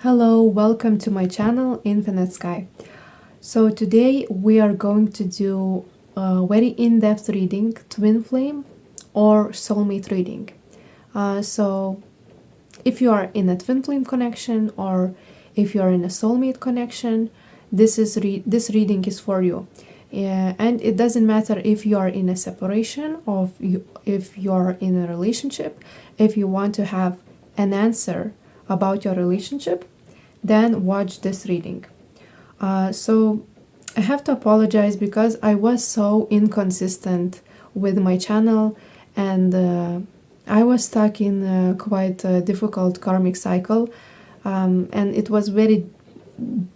Hello, welcome to my channel Infinite Sky. So today we are going to do a very in-depth reading, twin flame or soulmate reading. So if you are in a twin flame connection or if you are in a soulmate connection, this reading is for you. And it doesn't matter if you are in a separation or if you are in a relationship. If you want to have an answer about your relationship, then watch this reading. So I have to apologize because I was so inconsistent with my channel, and I was stuck in quite a difficult karmic cycle, and it was very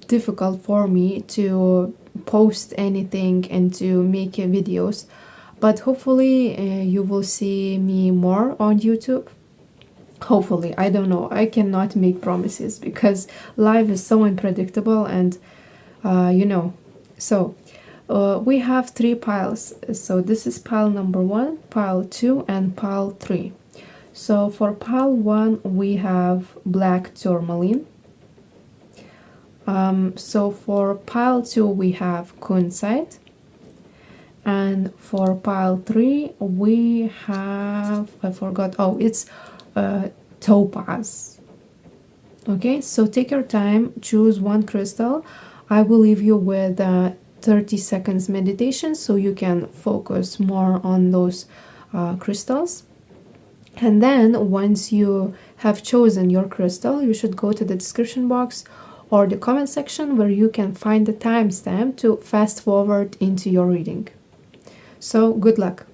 difficult for me to post anything and to make videos. But hopefully you will see me more on YouTube. Hopefully, I don't know. I cannot make promises because life is so unpredictable, and So we have three piles. So this is pile number 1, pile 2, and pile 3. So for pile 1, we have black tourmaline. So for pile 2, we have kunzite. And for pile 3, we have, I forgot, it's topaz. Okay, so take your time, choose one crystal. I will leave you with 30 seconds meditation so you can focus more on those crystals. And then once you have chosen your crystal, you should go to the description box or the comment section where you can find the timestamp to fast forward into your reading. So good luck.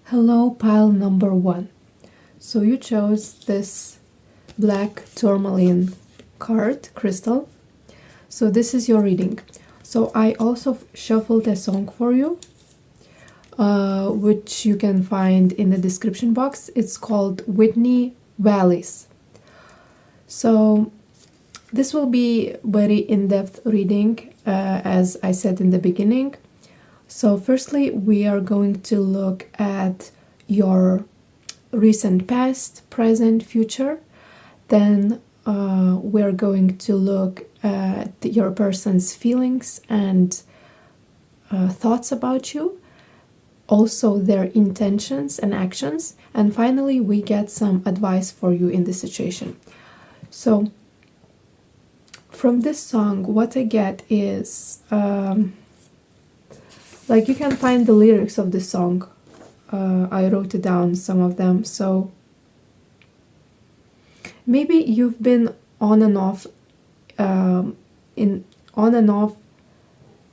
Hello, pile number 1. So you chose this black tourmaline card crystal. So this is your reading. So I also shuffled a song for you, which you can find in the description box. It's called Whitney Valleys. So this will be very in-depth reading, as I said in the beginning. So firstly, we are going to look at your recent past, present, future. Then we're going to look at your person's feelings and thoughts about you, also their intentions and actions. And finally, we get some advice for you in this situation. So from this song, what I get is... like you can find the lyrics of the song. I wrote it down, some of them. So maybe you've been on and off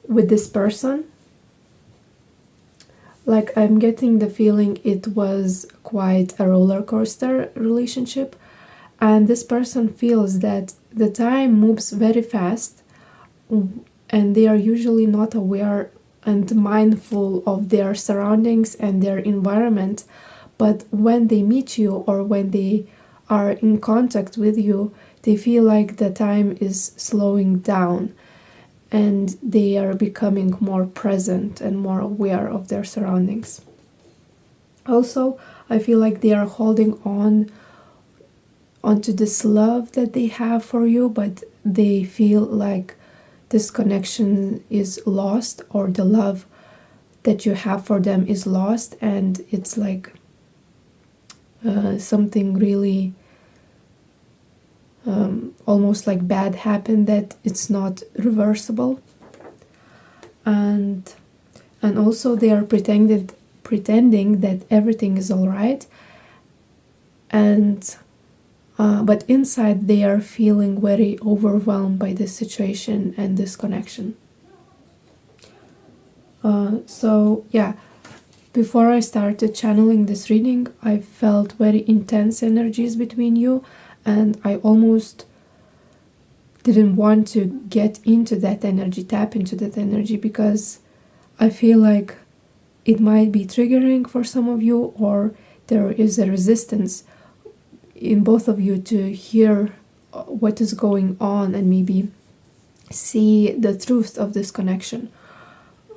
with this person. Like I'm getting the feeling it was quite a roller coaster relationship, and this person feels that the time moves very fast and they are usually not aware and mindful of their surroundings and their environment. But when they meet you or when they are in contact with you, they feel like the time is slowing down and they are becoming more present and more aware of their surroundings. Also, I feel like they are holding onto this love that they have for you, but they feel like this connection is lost, or the love that you have for them is lost, and it's like something really almost like bad happened, that it's not reversible. And also they are pretending that everything is all right, and but inside they are feeling very overwhelmed by this situation and this connection. So yeah, before I started channeling this reading, I felt very intense energies between you, and I almost didn't want to get into that energy, tap into that energy, because I feel like it might be triggering for some of you, or there is a resistance in both of you to hear what is going on and maybe see the truth of this connection.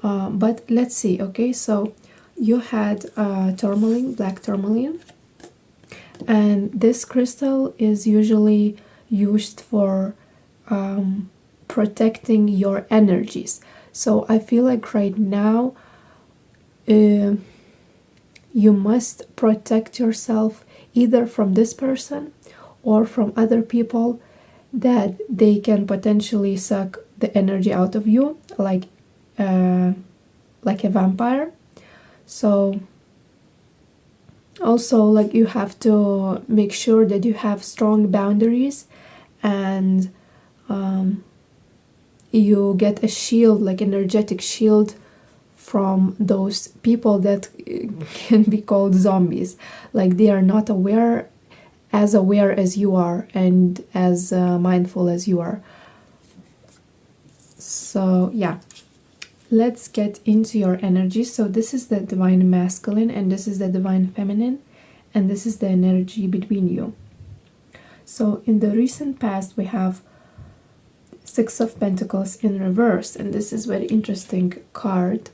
But let's see. Okay, so you had tourmaline, black tourmaline, and this crystal is usually used for protecting your energies. So I feel like right now you must protect yourself either from this person or from other people that they can potentially suck the energy out of you, like a vampire. So also, like, you have to make sure that you have strong boundaries, and you get a shield, like energetic shield, from those people that can be called zombies. Like, they are not aware as you are, and as mindful as you are. So yeah, let's get into your energy. So this is the divine masculine, and this is the divine feminine, and this is the energy between you. So in the recent past, we have Six of Pentacles in reverse, and this is very interesting card.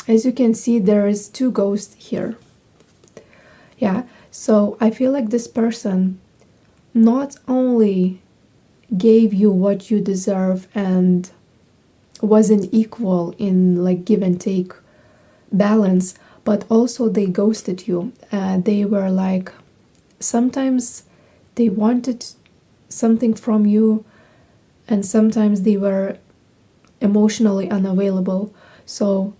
As you can see, there is two ghosts here. Yeah, so I feel like this person not only gave you what you deserve and was an equal in like give and take balance, but also they ghosted you. They were like, sometimes they wanted something from you, and sometimes they were emotionally unavailable. So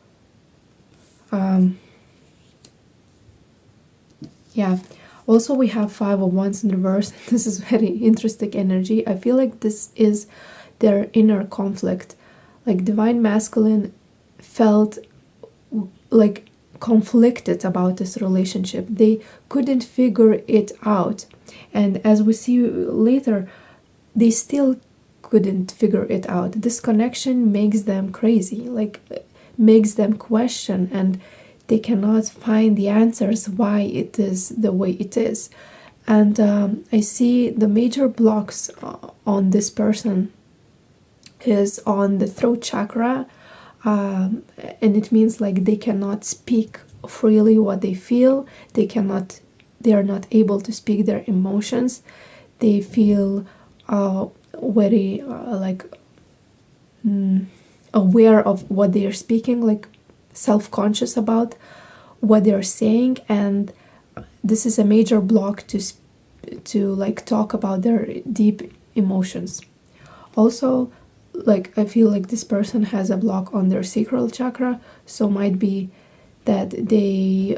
yeah, also we have Five of Wands in reverse. This is very interesting energy. I feel like this is their inner conflict. Like, divine masculine felt like conflicted about this relationship. They couldn't figure it out, and as we see later, they still couldn't figure it out. This connection makes them crazy, like makes them question, and they cannot find the answers why it is the way it is. And I see the major blocks on this person is on the throat chakra, and it means like they cannot speak freely what they feel. They are not able to speak their emotions. They feel very aware of what they are speaking, like self-conscious about what they're saying, and this is a major block to like talk about their deep emotions. Also, like, I feel like this person has a block on their sacral chakra, so might be that they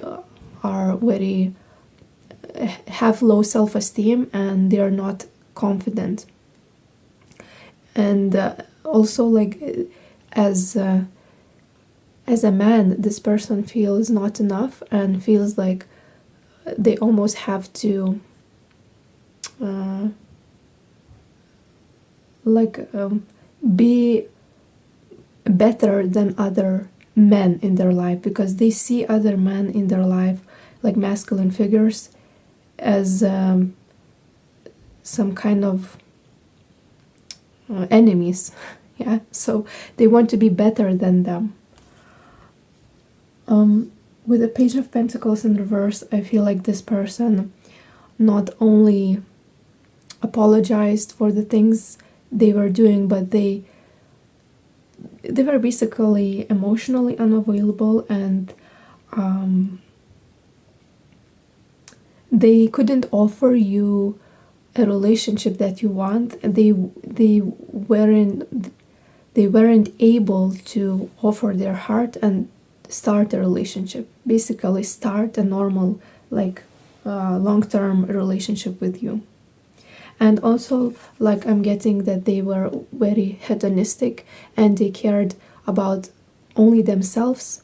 are very have low self-esteem and they are not confident. And also, like, as a man, this person feels not enough and feels like they almost have to be better than other men in their life, because they see other men in their life, like masculine figures, as some kind of enemies. Yeah, so they want to be better than them. With the Page of Pentacles in reverse, I feel like this person not only apologized for the things they were doing, but they were basically emotionally unavailable, and they couldn't offer you a relationship that you want. They weren't able to offer their heart and start a relationship, basically start a normal, like long-term relationship with you. And also, like, I'm getting that they were very hedonistic, and they cared about only themselves,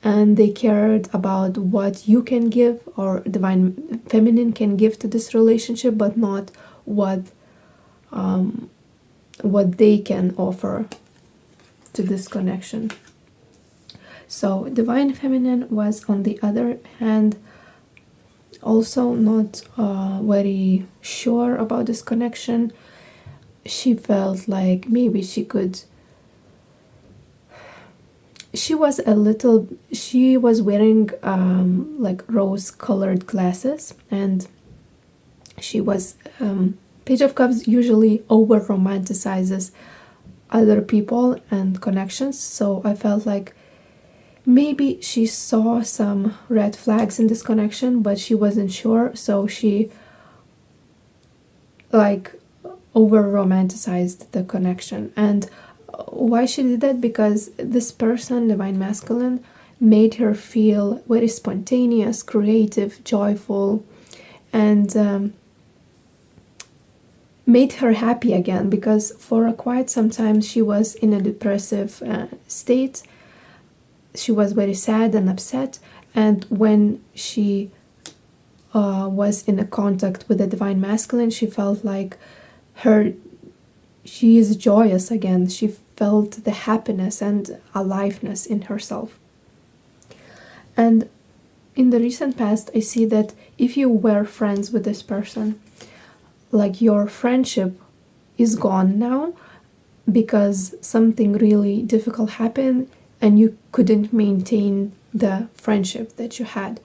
and they cared about what you can give, or divine feminine can give to this relationship, but not what they can offer to this connection. So divine feminine was, on the other hand, also not very sure about this connection. She felt like maybe she was wearing like rose colored glasses, and she was Page of Cups usually over romanticizes other people and connections, so I felt like maybe she saw some red flags in this connection, but she wasn't sure, so she like over romanticized the connection. And why she did that? Because this person, divine masculine, made her feel very spontaneous, creative, joyful, and made her happy again, because for quite some time she was in a depressive state. She was very sad and upset, and when she was in a contact with the divine masculine, she felt like she is joyous again. She felt the happiness and aliveness in herself. And in the recent past, I see that if you were friends with this person, like your friendship is gone now because something really difficult happened and you couldn't maintain the friendship that you had,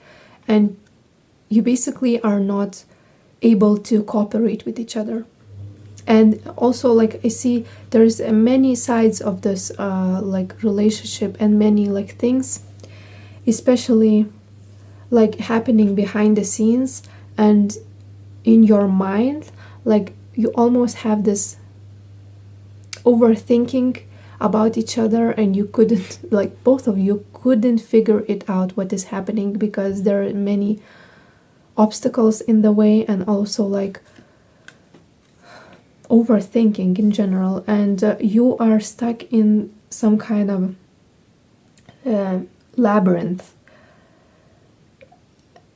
and you basically are not able to cooperate with each other. And also, like, I see there's many sides of this like relationship, and many like things, especially like happening behind the scenes and in your mind. Like, you almost have this overthinking about each other, and you couldn't, like, both of you couldn't figure it out what is happening, because there are many obstacles in the way, and also like overthinking in general, and you are stuck in some kind of labyrinth,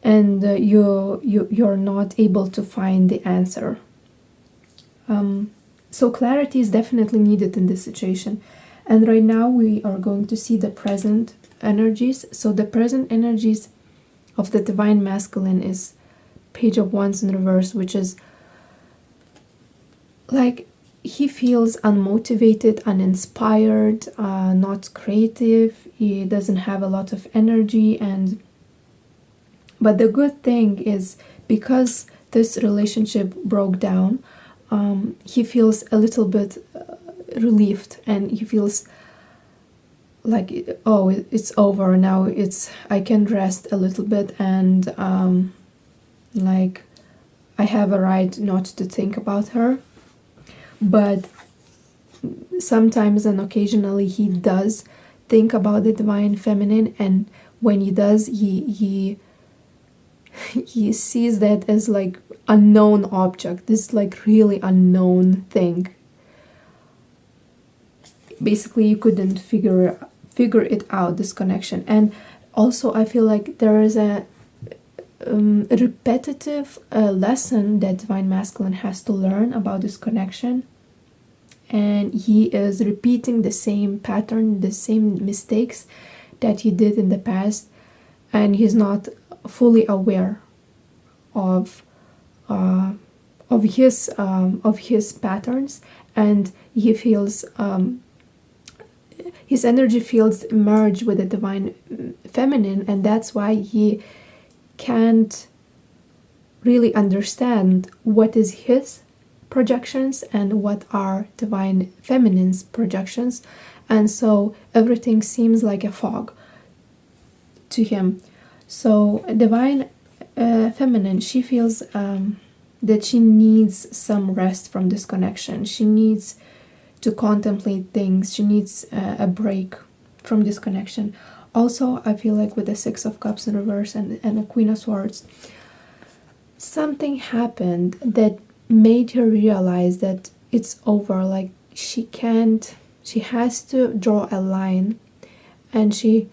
and you're not able to find the answer. So clarity is definitely needed in this situation. And right now we are going to see the present energies. So the present energies of the divine masculine is Page of Wands in reverse, which is like he feels unmotivated, uninspired, not creative. He doesn't have a lot of energy, but the good thing is, because this relationship broke down, he feels a little bit relieved, and he feels like, oh, it's over now, I can rest a little bit, and like I have a right not to think about her. But sometimes and occasionally he does think about the divine feminine, and when he does, he sees that as like unknown object, this like really unknown thing. Basically, you couldn't figure it out, this connection. And also I feel like there is a repetitive lesson that divine masculine has to learn about this connection, and he is repeating the same pattern, the same mistakes that he did in the past, and he's not fully aware of his patterns, and he feels his energy feels merged with the divine feminine, and that's why he can't really understand what is his projections and what are divine feminine's projections, and so everything seems like a fog to him. So divine feminine, she feels that she needs some rest from this connection. She needs to contemplate things. She needs a break from this connection. Also, I feel like with the Six of Cups in reverse and the Queen of Swords, something happened that made her realize that it's over. Like, she has to draw a line, and she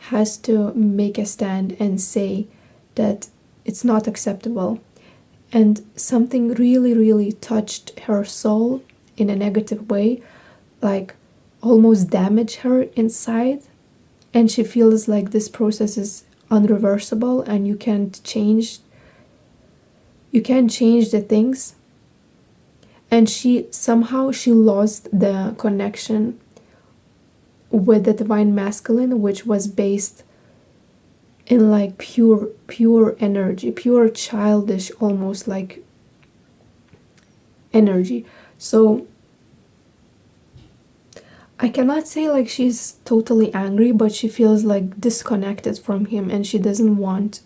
has to make a stand and say that it's not acceptable. And something really, really touched her soul in a negative way, like almost damaged her inside. and she feels like this process is unreversible and you can't change the things. And she lost the connection with the divine masculine, which was based in like pure energy, pure childish, almost like energy. So I cannot say like she's totally angry, but she feels like disconnected from him, and she doesn't want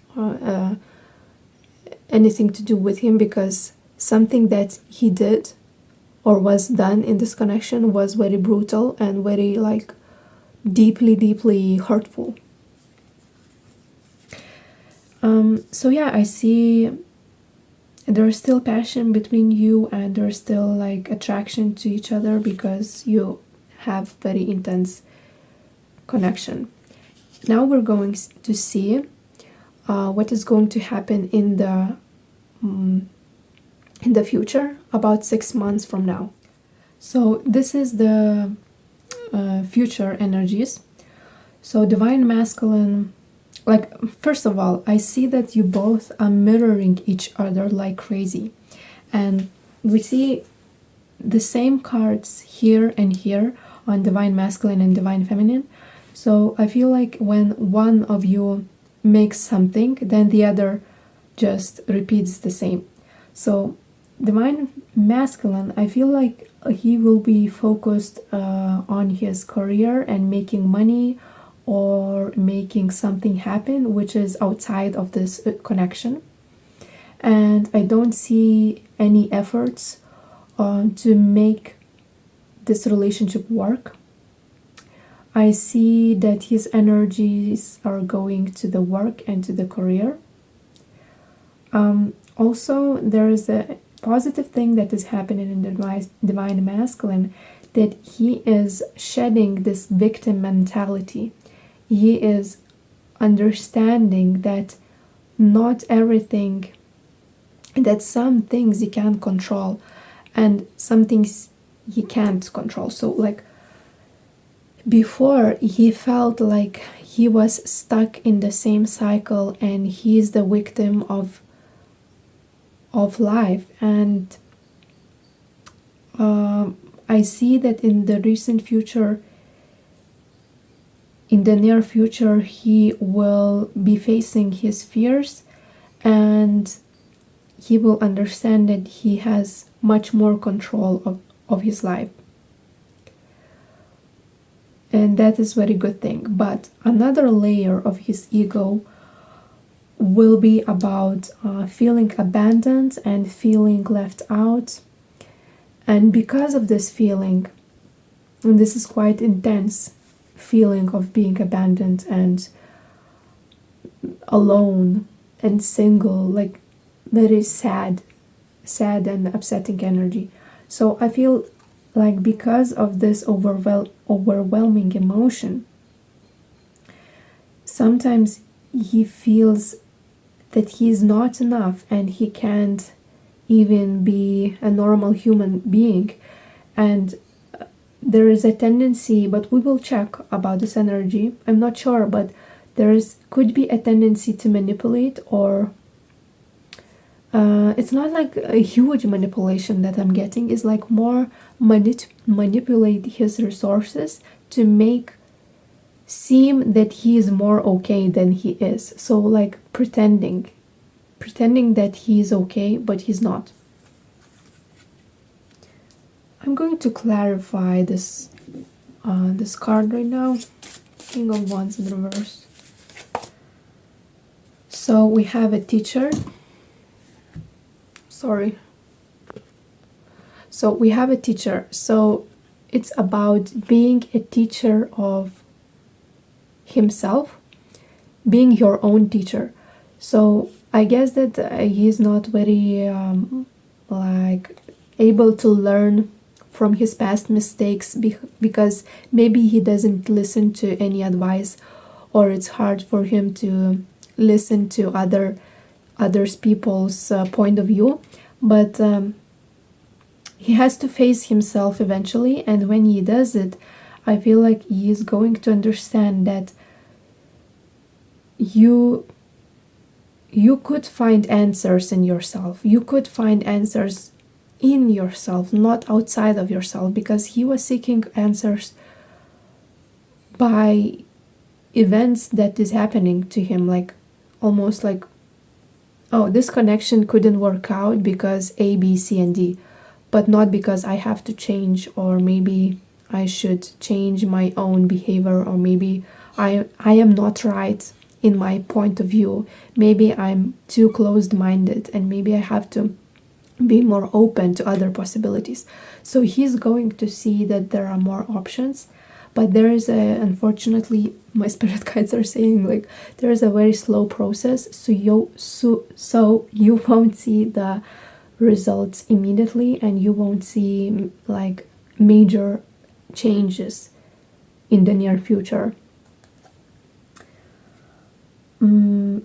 anything to do with him, because something that he did or was done in this connection was very brutal and very like deeply hurtful. So yeah, I see there's still passion between you, and there's still like attraction to each other because you have very intense connection. Now we're going to see what is going to happen in the future, about 6 months from now. So this is the future energies. So divine masculine, like, first of all, I see that you both are mirroring each other like crazy, and we see the same cards here and here on divine masculine and divine feminine. So I feel like when one of you makes something, then the other just repeats the same. So divine masculine, I feel like he will be focused on his career and making money or making something happen which is outside of this connection. And I don't see any efforts to make this relationship work. I see that his energies are going to the work and to the career. Also, there is a positive thing that is happening in the divine masculine, that he is shedding this victim mentality. He is understanding that not everything, that some things he can control and some things he can't control. So like before, he felt like he was stuck in the same cycle and he's the victim of life. And I see that in the near future, he will be facing his fears, and he will understand that he has much more control of his life. And that is very good thing. But another layer of his ego will be about feeling abandoned and feeling left out. And because of this feeling, and this is quite intense feeling of being abandoned and alone and single, like very sad and upsetting energy. So I feel like because of this overwhelming emotion, sometimes he feels that he's not enough and he can't even be a normal human being. And there is a tendency, but we will check about this energy, I'm not sure, but could be a tendency to manipulate, or it's not like a huge manipulation that I'm getting, it's like more manipulate his resources to make seem that he is more okay than he is. So like pretending that he is okay, but he's not. I'm going to clarify this card right now. King of Wands in reverse. So we have a teacher. Sorry. So we have a teacher. So it's about being a teacher of himself, being your own teacher. So I guess that he's not very like able to learn from his past mistakes because maybe he doesn't listen to any advice, or it's hard for him to listen to others people's point of view. But he has to face himself eventually, and when he does it, I feel like he is going to understand that you could find answers in yourself. You could find answers in yourself, not outside of yourself, because he was seeking answers by events that is happening to him, like almost like, oh, this connection couldn't work out because A, B, C, and D, but not because I have to change, or maybe I should change my own behavior, or maybe I am not right in my point of view. Maybe I'm too closed-minded, and maybe I have to be more open to other possibilities. So he's going to see that there are more options, but there is unfortunately, my spirit guides are saying, like, there is a very slow process, so you won't see the results immediately, and you won't see like major changes in the near future.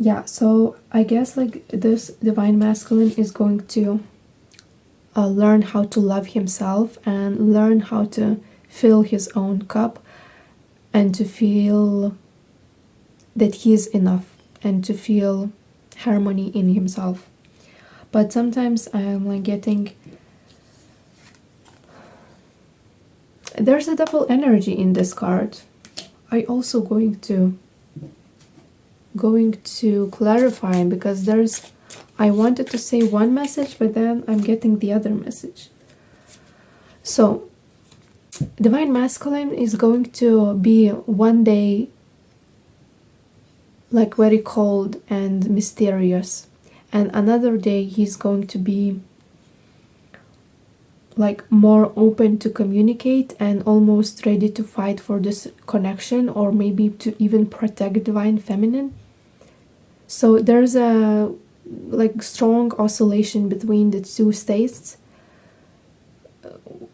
Yeah, so I guess like this divine masculine is going to learn how to love himself and learn how to fill his own cup, and to feel that he is enough, and to feel harmony in himself. But sometimes I am like getting, there's a double energy in this card. I also going to clarify, because there's, I wanted to say one message, but then I'm getting the other message. So divine masculine is going to be one day like very cold and mysterious, and another day he's going to be like more open to communicate and almost ready to fight for this connection, or maybe to even protect divine feminine. So there's a like strong oscillation between the two states,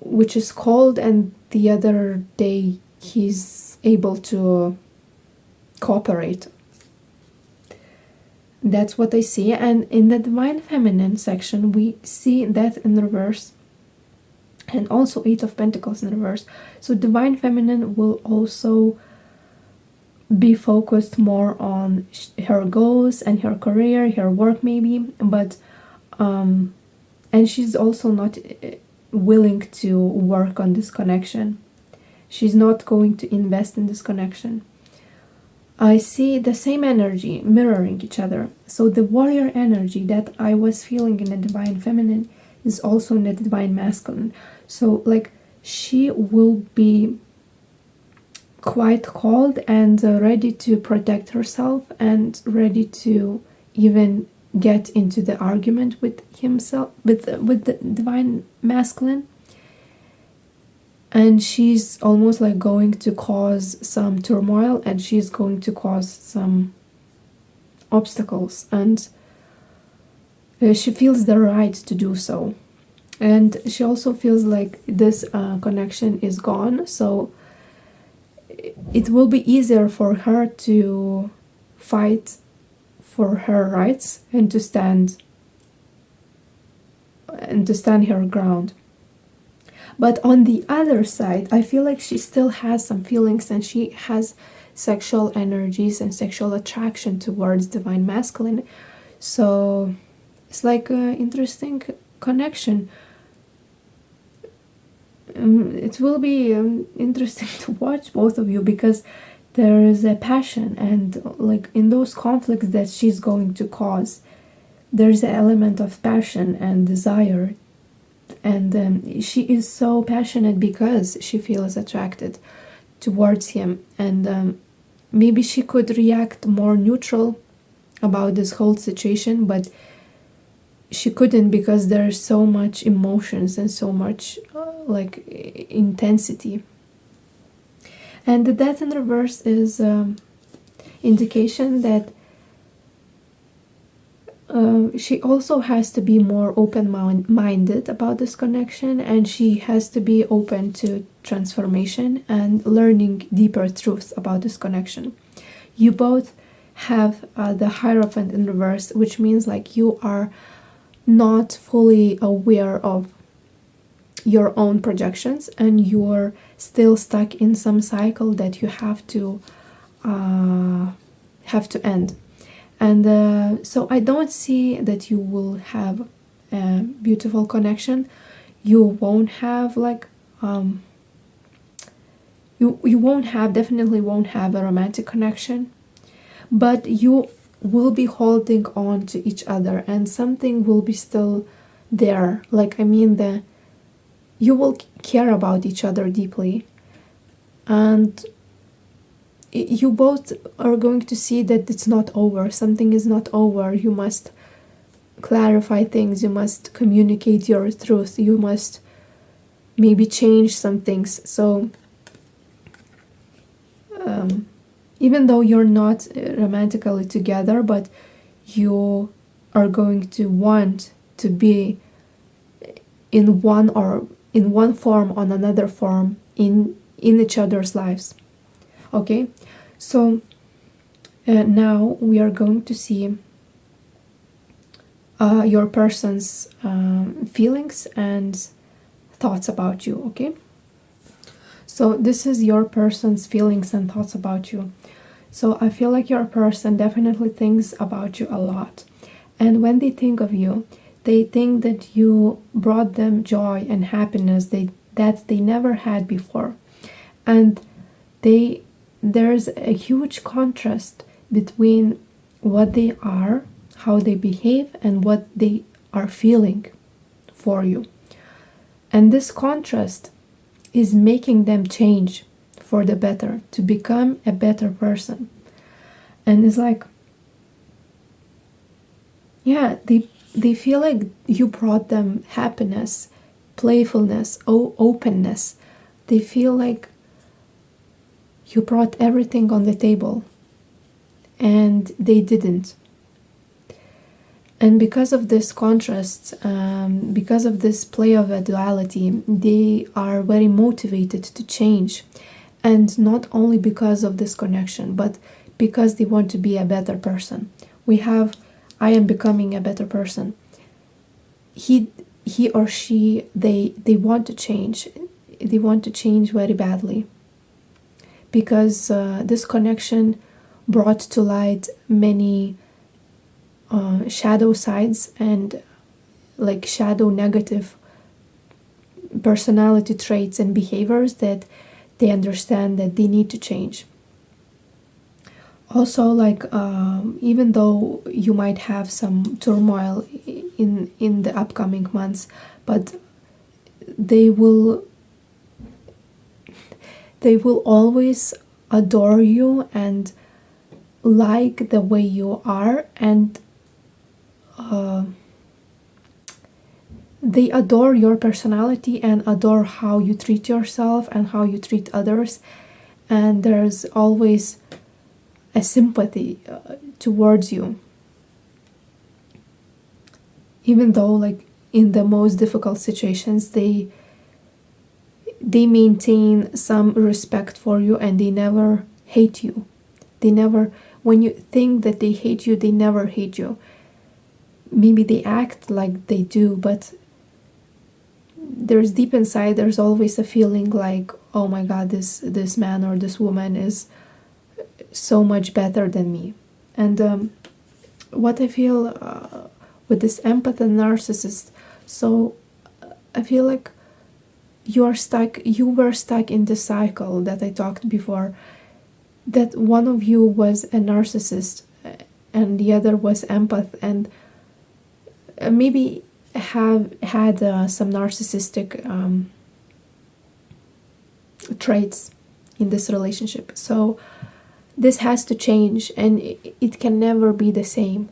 which is cold, and the other day he's able to cooperate. That's what I see. And in the divine feminine section, we see that in reverse, and also 8 of Pentacles in reverse. So divine feminine will also be focused more on her goals and her career, her work maybe, but and she's also not willing to work on this connection. She's not going to invest in this connection. I see the same energy mirroring each other. So the warrior energy that I was feeling in the divine feminine is also in the divine masculine. So like she will be quite cold and ready to protect herself, and ready to even get into the argument with himself, with the divine masculine. And she's almost like going to cause some turmoil, and she's going to cause some obstacles, and she feels the right to do so. And she also feels like this connection is gone, so it will be easier for her to fight for her rights and to stand her ground. But on the other side, I feel like she still has some feelings, and she has sexual energies and sexual attraction towards divine masculine. So it's like an interesting connection. It will be interesting to watch both of you, because there is a passion, and like in those conflicts that she's going to cause, there's an element of passion and desire, and she is so passionate because she feels attracted towards him. And maybe she could react more neutral about this whole situation, but she couldn't, because there's so much emotions and so much like intensity. And the death in reverse is indication that she also has to be more open-minded about this connection, and she has to be open to transformation and learning deeper truths about this connection. You both have the Hierophant in reverse, which means like you are not fully aware of your own projections, and you're still stuck in some cycle that you have to have to end. And so I don't see that you will have a beautiful connection. You won't have like you won't have, definitely won't have a romantic connection, but you will be holding on to each other, and something will be still there. Like, I mean, you will care about each other deeply, and you both are going to see that it's not over. Something is not over. You must clarify things. You must communicate your truth. You must maybe change some things. So even though you're not romantically together, but you are going to want to be in one form or another form in each other's lives. Okay, so now we are going to see your person's feelings and thoughts about you. Okay, so this is your person's feelings and thoughts about you. So I feel like your person definitely thinks about you a lot, and when they think of you, they think that you brought them joy and happiness that they never had before. And there's a huge contrast between what they are, how they behave, and what they are feeling for you. And this contrast is making them change for the better, to become a better person. And it's like, yeah, they feel like you brought them happiness, playfulness, openness. They feel like you brought everything on the table, and they didn't. And because of this contrast, because of this play of a duality, they are very motivated to change. And not only because of this connection, but because they want to be a better person. We have, I am becoming a better person. He or she, they want to change. They want to change very badly. Because this connection brought to light many shadow sides and like shadow negative personality traits and behaviors that they understand that they need to change. Also, like even though you might have some turmoil in the upcoming months, but they will always adore you and like the way you are, and they adore your personality and adore how you treat yourself and how you treat others. And there's always a sympathy towards you, even though like in the most difficult situations they maintain some respect for you, and they never hate you. They never, when you think that they hate you, they never hate you. Maybe they act like they do, but there's deep inside, there's always a feeling like, oh my god, this man or this woman is so much better than me. And what I feel with this empath and narcissist, so I feel like you were stuck in the cycle that I talked before, that one of you was a narcissist and the other was empath, and maybe have had some narcissistic traits in this relationship. So this has to change, and it can never be the same.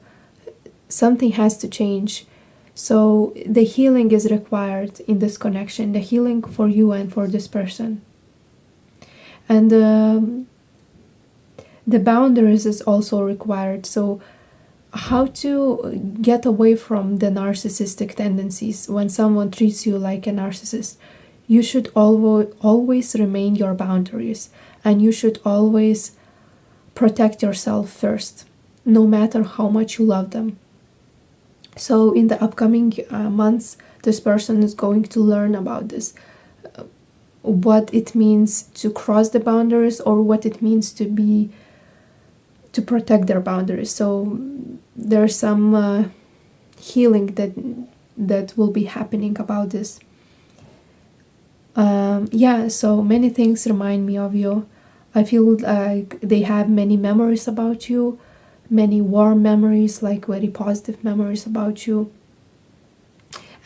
Something has to change. So the healing is required in this connection, the healing for you and for this person. And the boundaries is also required. So how to get away from the narcissistic tendencies when someone treats you like a narcissist? You should always remain your boundaries, and you should always protect yourself first, no matter how much you love them. So in the upcoming months, this person is going to learn about this, what it means to cross the boundaries, or what it means to to protect their boundaries. So there's some healing that will be happening about this. Yeah, so many things remind me of you. I feel like they have many memories about you, many warm memories, like very positive memories about you.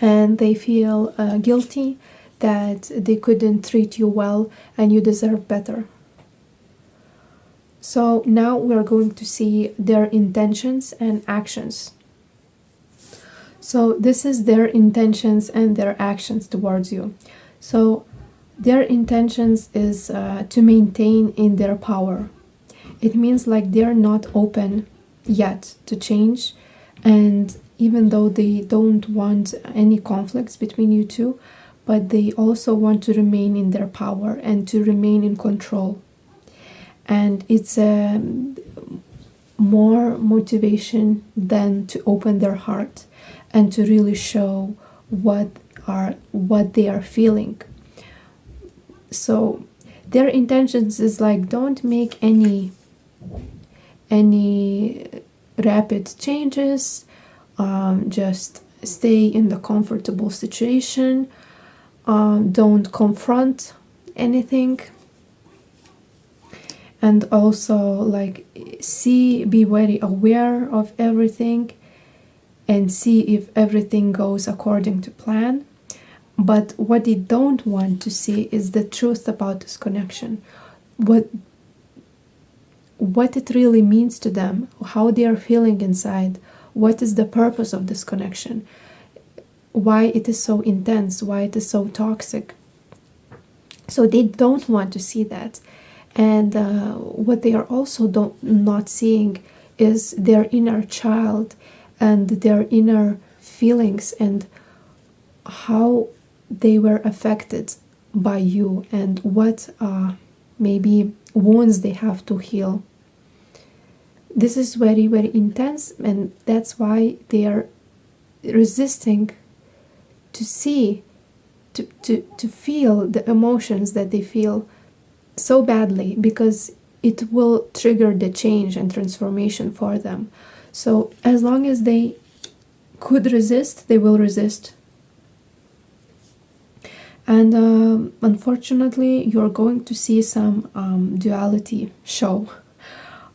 And they feel guilty that they couldn't treat you well and you deserve better. So now we're going to see their intentions and actions. So this is their intentions and their actions towards you. So their intentions is to maintain in their power. It means like they're not open yet to change, and even though they don't want any conflicts between you two, but they also want to remain in their power and to remain in control. And it's more motivation than to open their heart and to really show what they are feeling. So their intentions is like, don't make any rapid changes, just stay in the comfortable situation, don't confront anything, and also like be very aware of everything and see if everything goes according to plan. But what they don't want to see is the truth about this connection, what it really means to them, how they are feeling inside, what is the purpose of this connection, why it is so intense, why it is so toxic. So they don't want to see that. And what they are also not seeing is their inner child and their inner feelings and how they were affected by you and what maybe wounds they have to heal. This is very, very intense, and that's why they are resisting to see, to feel the emotions that they feel so badly, because it will trigger the change and transformation for them. So as long as they could resist, they will resist. And unfortunately, you're going to see some duality show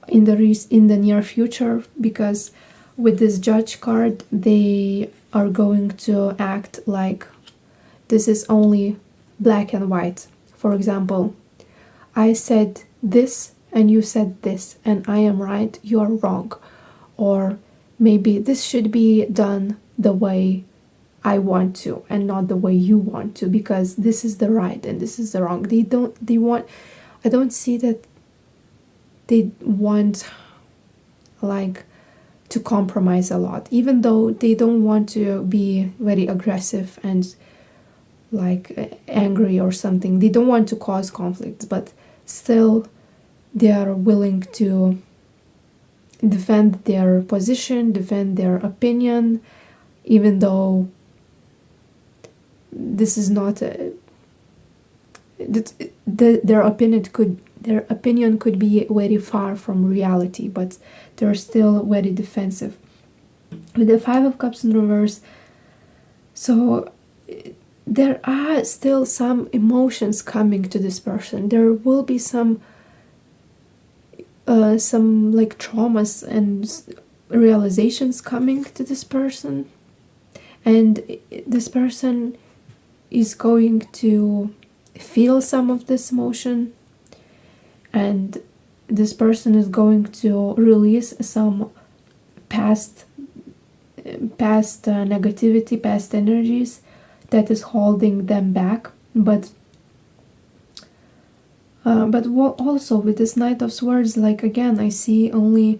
in the near future, because with this Judge card, they are going to act like this is only black and white. For example, I said this and you said this, and I am right, you are wrong. Or maybe this should be done the way I want to and not the way you want to, because this is the right and this is the wrong. I don't see that they want like to compromise a lot, even though they don't want to be very aggressive and like angry or something. They don't want to cause conflicts, but still they are willing to defend their position, defend their opinion, even though this is not their opinion could be very far from reality, but they're still very defensive. With the Five of Cups in reverse, so there are still some emotions coming to this person. There will be some like traumas and realizations coming to this person, and this person is going to feel some of this emotion, and this person is going to release some past negativity, past energies that is holding them back. But also with this Knight of Swords, like again, I see only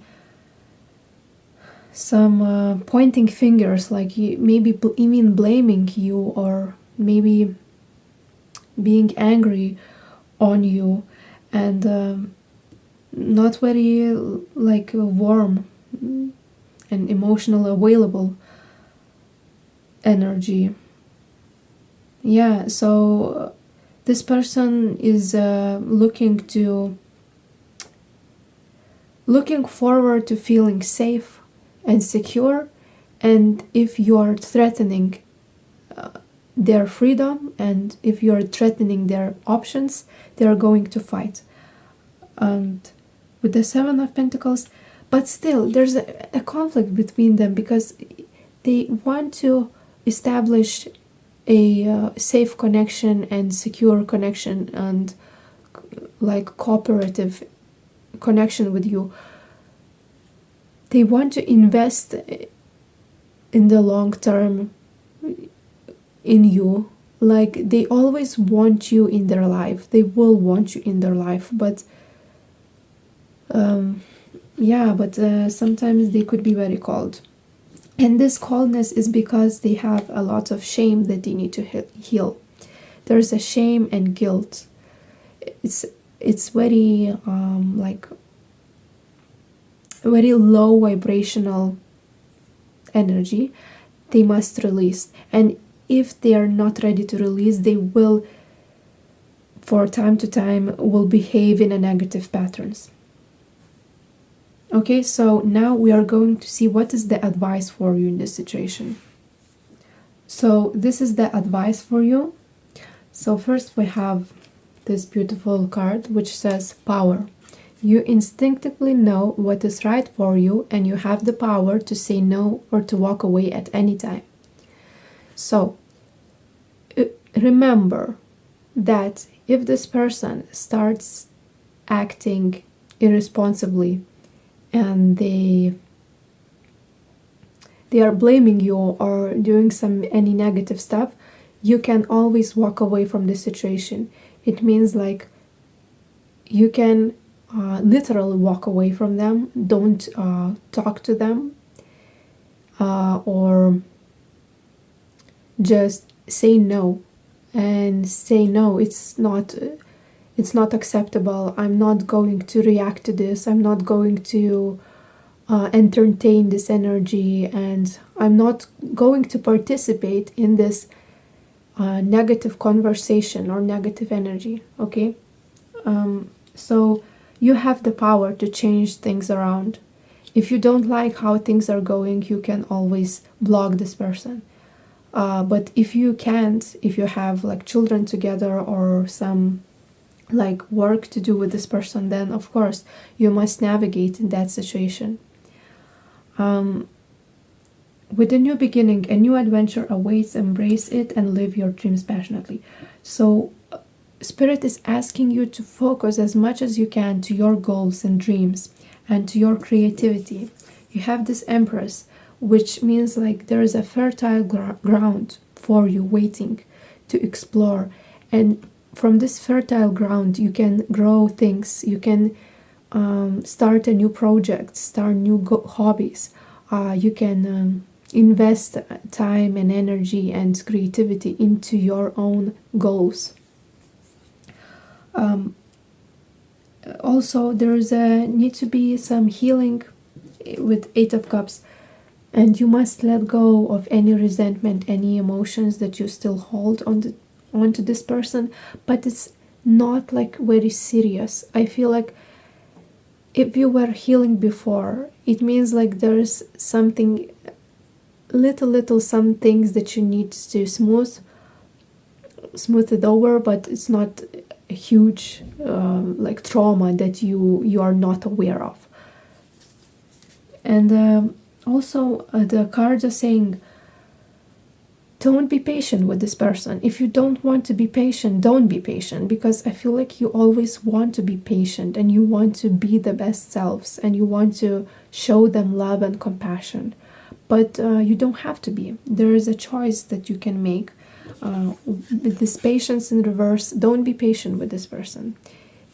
some pointing fingers, like maybe even blaming you, or maybe being angry on you, and not very like warm and emotional available energy. Yeah, so this person is looking to looking forward to feeling safe and secure, and if you are threatening their freedom and if you are threatening their options, they are going to fight. And with the Seven of Pentacles, but still there's a conflict between them because they want to establish a safe connection and secure connection and like cooperative connection with you. They want to invest in the long term in you. Like they always want you in their life. They will want you in their life, but sometimes they could be very cold. And this coldness is because they have a lot of shame that they need to heal. There's a shame and guilt. It's very like very low vibrational energy they must release. And if they are not ready to release, they will, for time to time, will behave in a negative patterns. Okay, so now we are going to see what is the advice for you in this situation. So this is the advice for you. So first we have this beautiful card which says power. You instinctively know what is right for you and you have the power to say no or to walk away at any time. So remember that if this person starts acting irresponsibly and they are blaming you or doing any negative stuff, you can always walk away from the situation. It means like you can literally walk away from them. Don't talk to them or just say no. And say no, it's not acceptable. I'm not going to react to this. I'm not going to entertain this energy, and I'm not going to participate in this negative conversation or negative energy. Okay, so you have the power to change things around. If you don't like how things are going, you can always block this person. But if you can't, if you have like children together or some like work to do with this person, then of course you must navigate in that situation. With a new beginning, a new adventure awaits. Embrace it and live your dreams passionately. So Spirit is asking you to focus as much as you can to your goals and dreams and to your creativity. You have this Empress, which means like there is a fertile ground for you waiting to explore. And from this fertile ground, you can grow things. You can start a new project, start new hobbies. You can invest time and energy and creativity into your own goals. Also, there's need to be some healing with Eight of Cups, and you must let go of any resentment, any emotions that you still hold onto this person, but it's not like very serious. I feel like if you were healing before, it means like there's something little some things that you need to smooth it over, but it's not a huge like trauma that you are not aware of. And also the cards are saying don't be patient with this person. If you don't want to be patient, don't be patient, because I feel like you always want to be patient and you want to be the best selves and you want to show them love and compassion, but you don't have to be. There is a choice that you can make. With this patience in reverse, don't be patient with this person.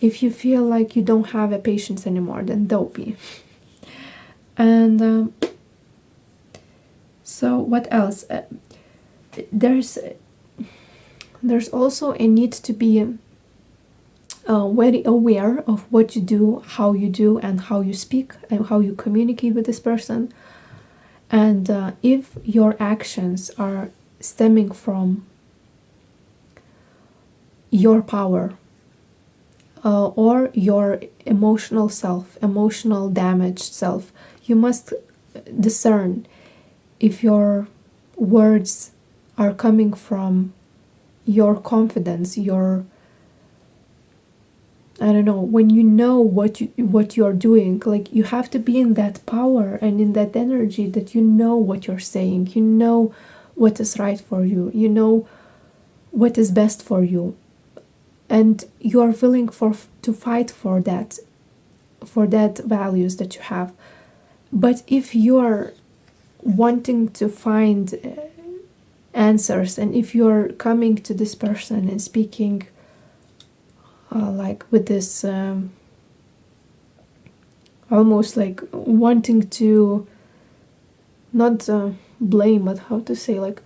If you feel like you don't have a patience anymore, then don't be. And so what else? There's also a need to be very aware of what you do, and how you speak and how you communicate with this person. And if your actions are stemming from your power, or your emotional self, emotional damaged self. You must discern if your words are coming from your confidence, your, I don't know, when you know what you're doing, like you have to be in that power and in that energy that you know what you're saying, you know what is right for you, you know what is best for you, and you are willing to fight for that values that you have. But if you're wanting to find answers, and if you're coming to this person and speaking like with this almost like wanting to not blame, but how to say, like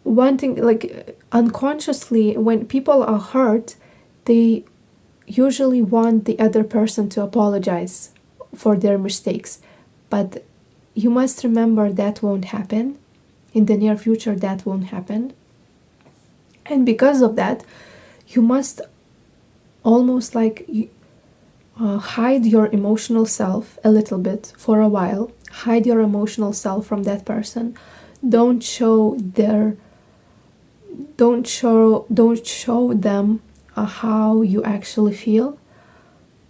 wanting, like unconsciously, when people are hurt, they usually want the other person to apologize for their mistakes. But you must remember that won't happen in the near future. That won't happen. And because of that, you must almost like hide your emotional self a little bit for a while. Hide your emotional self from that person. Don't show them how you actually feel,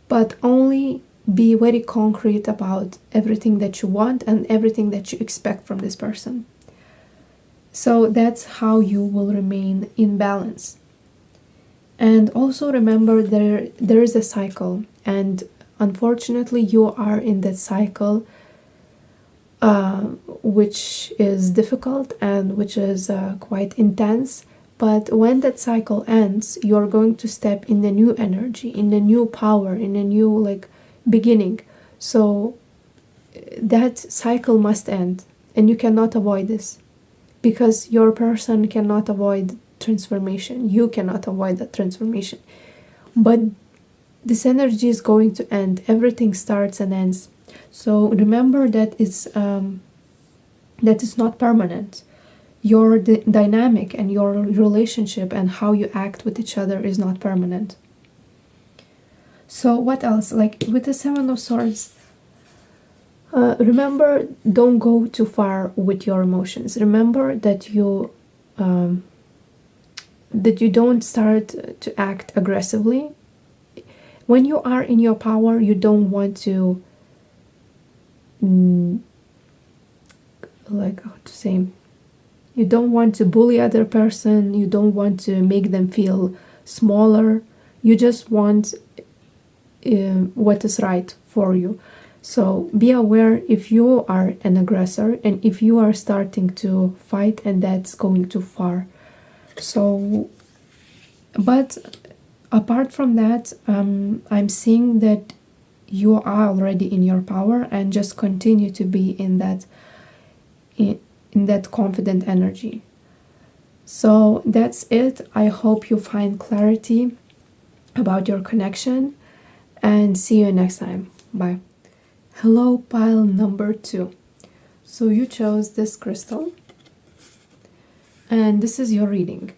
but only be very concrete about everything that you want and everything that you expect from this person. So that's how you will remain in balance. And also remember, there is a cycle, and unfortunately you are in that cycle, which is difficult and which is quite intense. But when that cycle ends, you're going to step in the new energy, in the new power, in a new like beginning. So that cycle must end, and you cannot avoid this, because your person cannot avoid transformation. You cannot avoid that transformation. But this energy is going to end. Everything starts and ends. So remember that it's not permanent. Your dynamic and your relationship and how you act with each other is not permanent. So what else? Like with the Seven of Swords, remember, don't go too far with your emotions. Remember that you don't start to act aggressively. When you are in your power, you don't want to like, how to say, you don't want to bully other person, you don't want to make them feel smaller, you just want what is right for you. So be aware if you are an aggressor and if you are starting to fight and that's going too far. So, but apart from that, I'm seeing that you are already in your power, and just continue to be in that confident energy. So that's it. I hope you find clarity about your connection, and see you next time. Bye. Hello, pile number 2. So you chose this crystal, and this is your reading.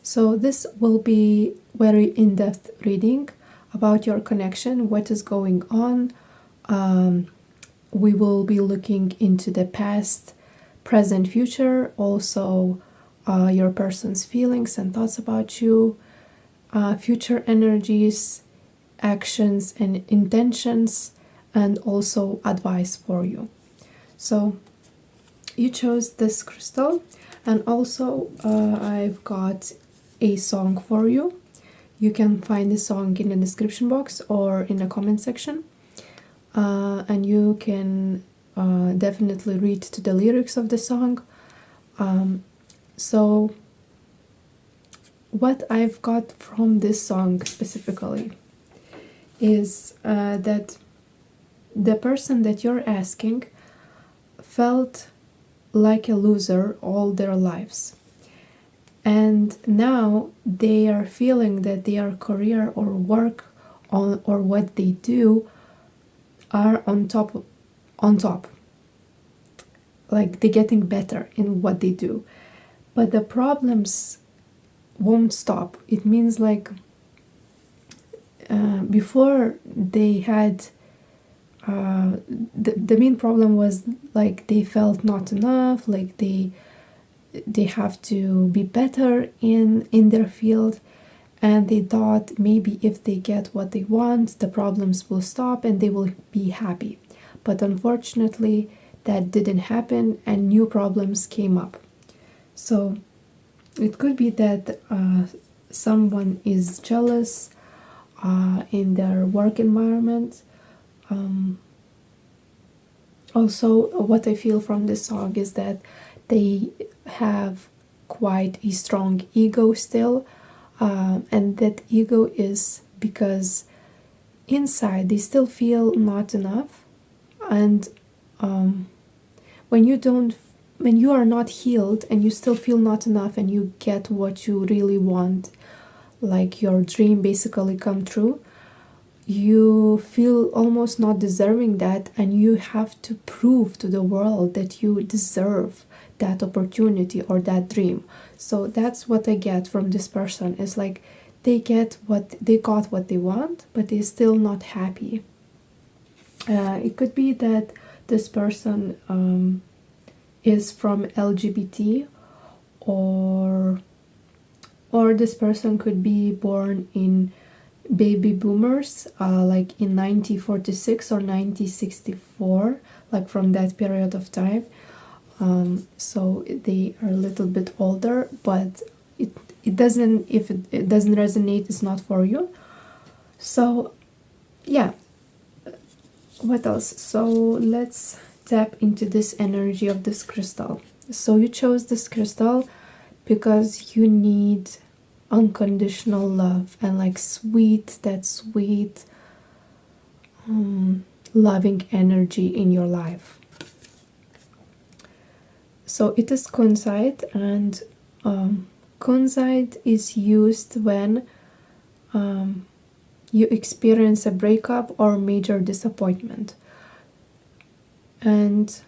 So this will be very in-depth reading about your connection, what is going on. We will be looking into the past, present, future, also your person's feelings and thoughts about you, future energies, actions and intentions, and also advice for you. So you chose this crystal, and also I've got a song for you. You can find the song in the description box or in the comment section, and you can definitely read to the lyrics of the song. So what I've got from this song specifically is that the person that you're asking felt like a loser all their lives, and now they are feeling that their career or work or what they do are on top, like they're getting better in what they do, but the problems won't stop. It means like before they had the main problem was like they felt not enough, like they have to be better in their field, and they thought maybe if they get what they want, the problems will stop and they will be happy. But unfortunately, that didn't happen and new problems came up. So it could be that someone is jealous in their work environment. Also, what I feel from this song is that they have quite a strong ego still, and that ego is because inside they still feel not enough. And when you are not healed and you still feel not enough and you get what you really want, like your dream basically come true, you feel almost not deserving that, and you have to prove to the world that you deserve that opportunity or that dream. So that's what I get from this person. It's like they got what they want, but they're still not happy. It could be that this person is from LGBT, or this person could be born in baby boomers, like in 1946 or 1964, like from that period of time. So they are a little bit older, but it doesn't, if it doesn't resonate, it's not for you. So yeah, what else? So let's tap into this energy of this crystal. So you chose this crystal because you need unconditional love and like that sweet loving energy in your life. So it is kunzite, and kunzite is used when you experience a breakup or major disappointment and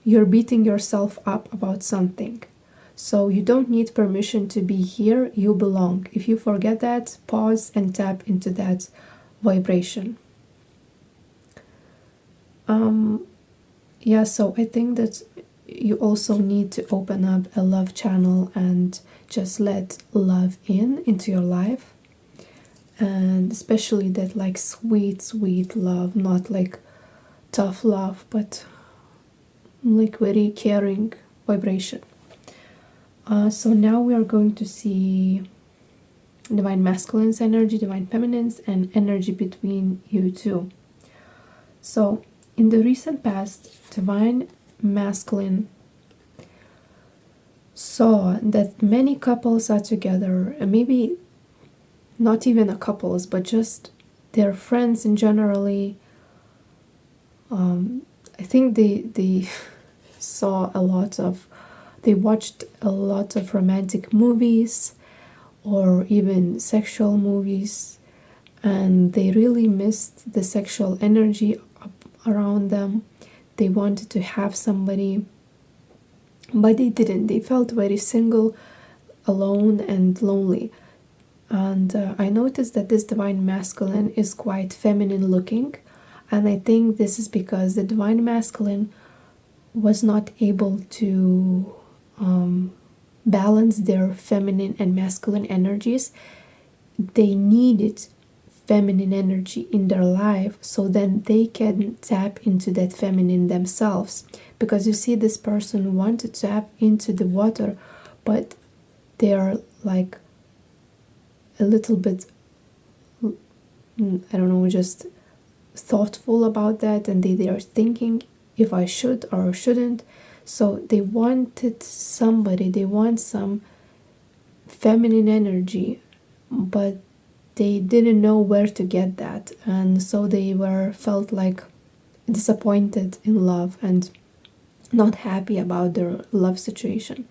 you're beating yourself up about something. So you don't need permission to be here, you belong. If you forget that, pause and tap into that vibration. Yeah, so I think that you also need to open up a love channel and just let love into your life. And especially that like sweet love, not like tough love, but like very caring vibration. So now we are going to see divine masculine's energy, divine feminine's, and energy between you two. So in the recent past, divine masculine saw that many couples are together, and maybe not even a couples, but just their friends in generally. I think they saw they watched a lot of romantic movies or even sexual movies, and they really missed the sexual energy around them. They wanted to have somebody, but they didn't. They felt very single, alone, and lonely. And I noticed that this divine masculine is quite feminine looking, and I think this is because the divine masculine was not able to balance their feminine and masculine energies. They needed feminine energy in their life so then they can tap into that feminine themselves. Because you see, this person wanted to tap into the water, but they are like a little bit, I don't know, just thoughtful about that, and they are thinking if I should or shouldn't. So they wanted somebody, they want some feminine energy, but they didn't know where to get that, and so they felt like disappointed in love and not happy about their love situation.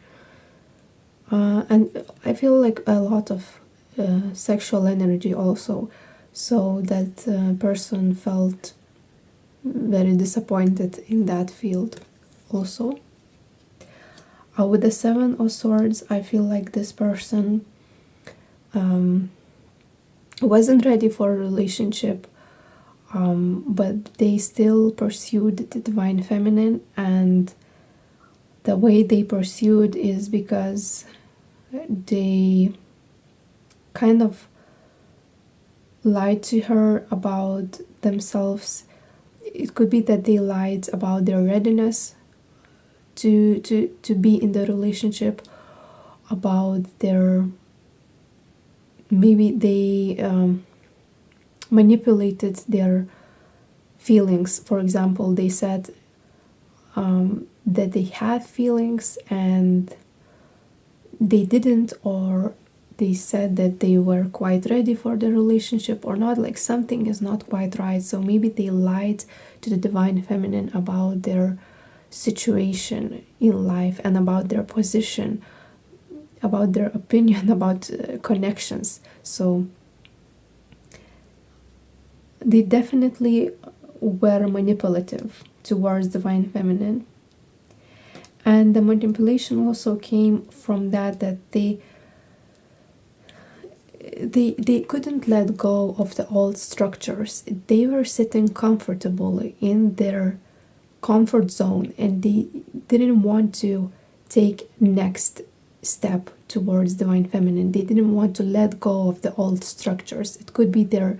And I feel like a lot of sexual energy also, so that person felt very disappointed in that field also. With the Seven of Swords, I feel like this person wasn't ready for a relationship, but they still pursued the divine feminine, and the way they pursued is because they kind of lied to her about themselves. It could be that they lied about their readiness to be in the relationship, about their, maybe they manipulated their feelings. For example, they said that they had feelings and they didn't, or they said that they were quite ready for the relationship or not, like something is not quite right. So maybe they lied to the divine feminine about their situation in life and about their position, about their opinion, about connections. So they definitely were manipulative towards divine feminine. And the manipulation also came from that they couldn't let go of the old structures. They were sitting comfortably in their comfort zone, and they didn't want to take next step towards divine feminine. They didn't want to let go of the old structures. It could be their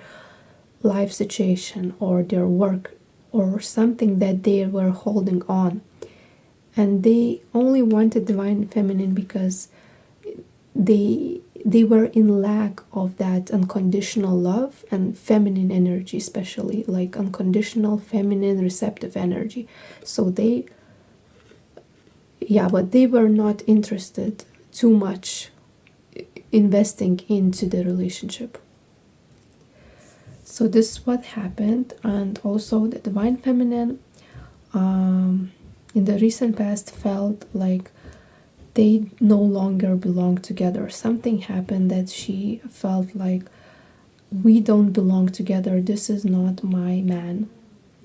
life situation or their work or something that they were holding on, and they only wanted divine feminine because they were in lack of that unconditional love and feminine energy, especially like unconditional feminine receptive energy. So they, yeah, but they were not interested too much investing into the relationship. So this is what happened. And also the divine feminine in the recent past felt like they no longer belong together. Something happened that she felt like, we don't belong together, this is not my man,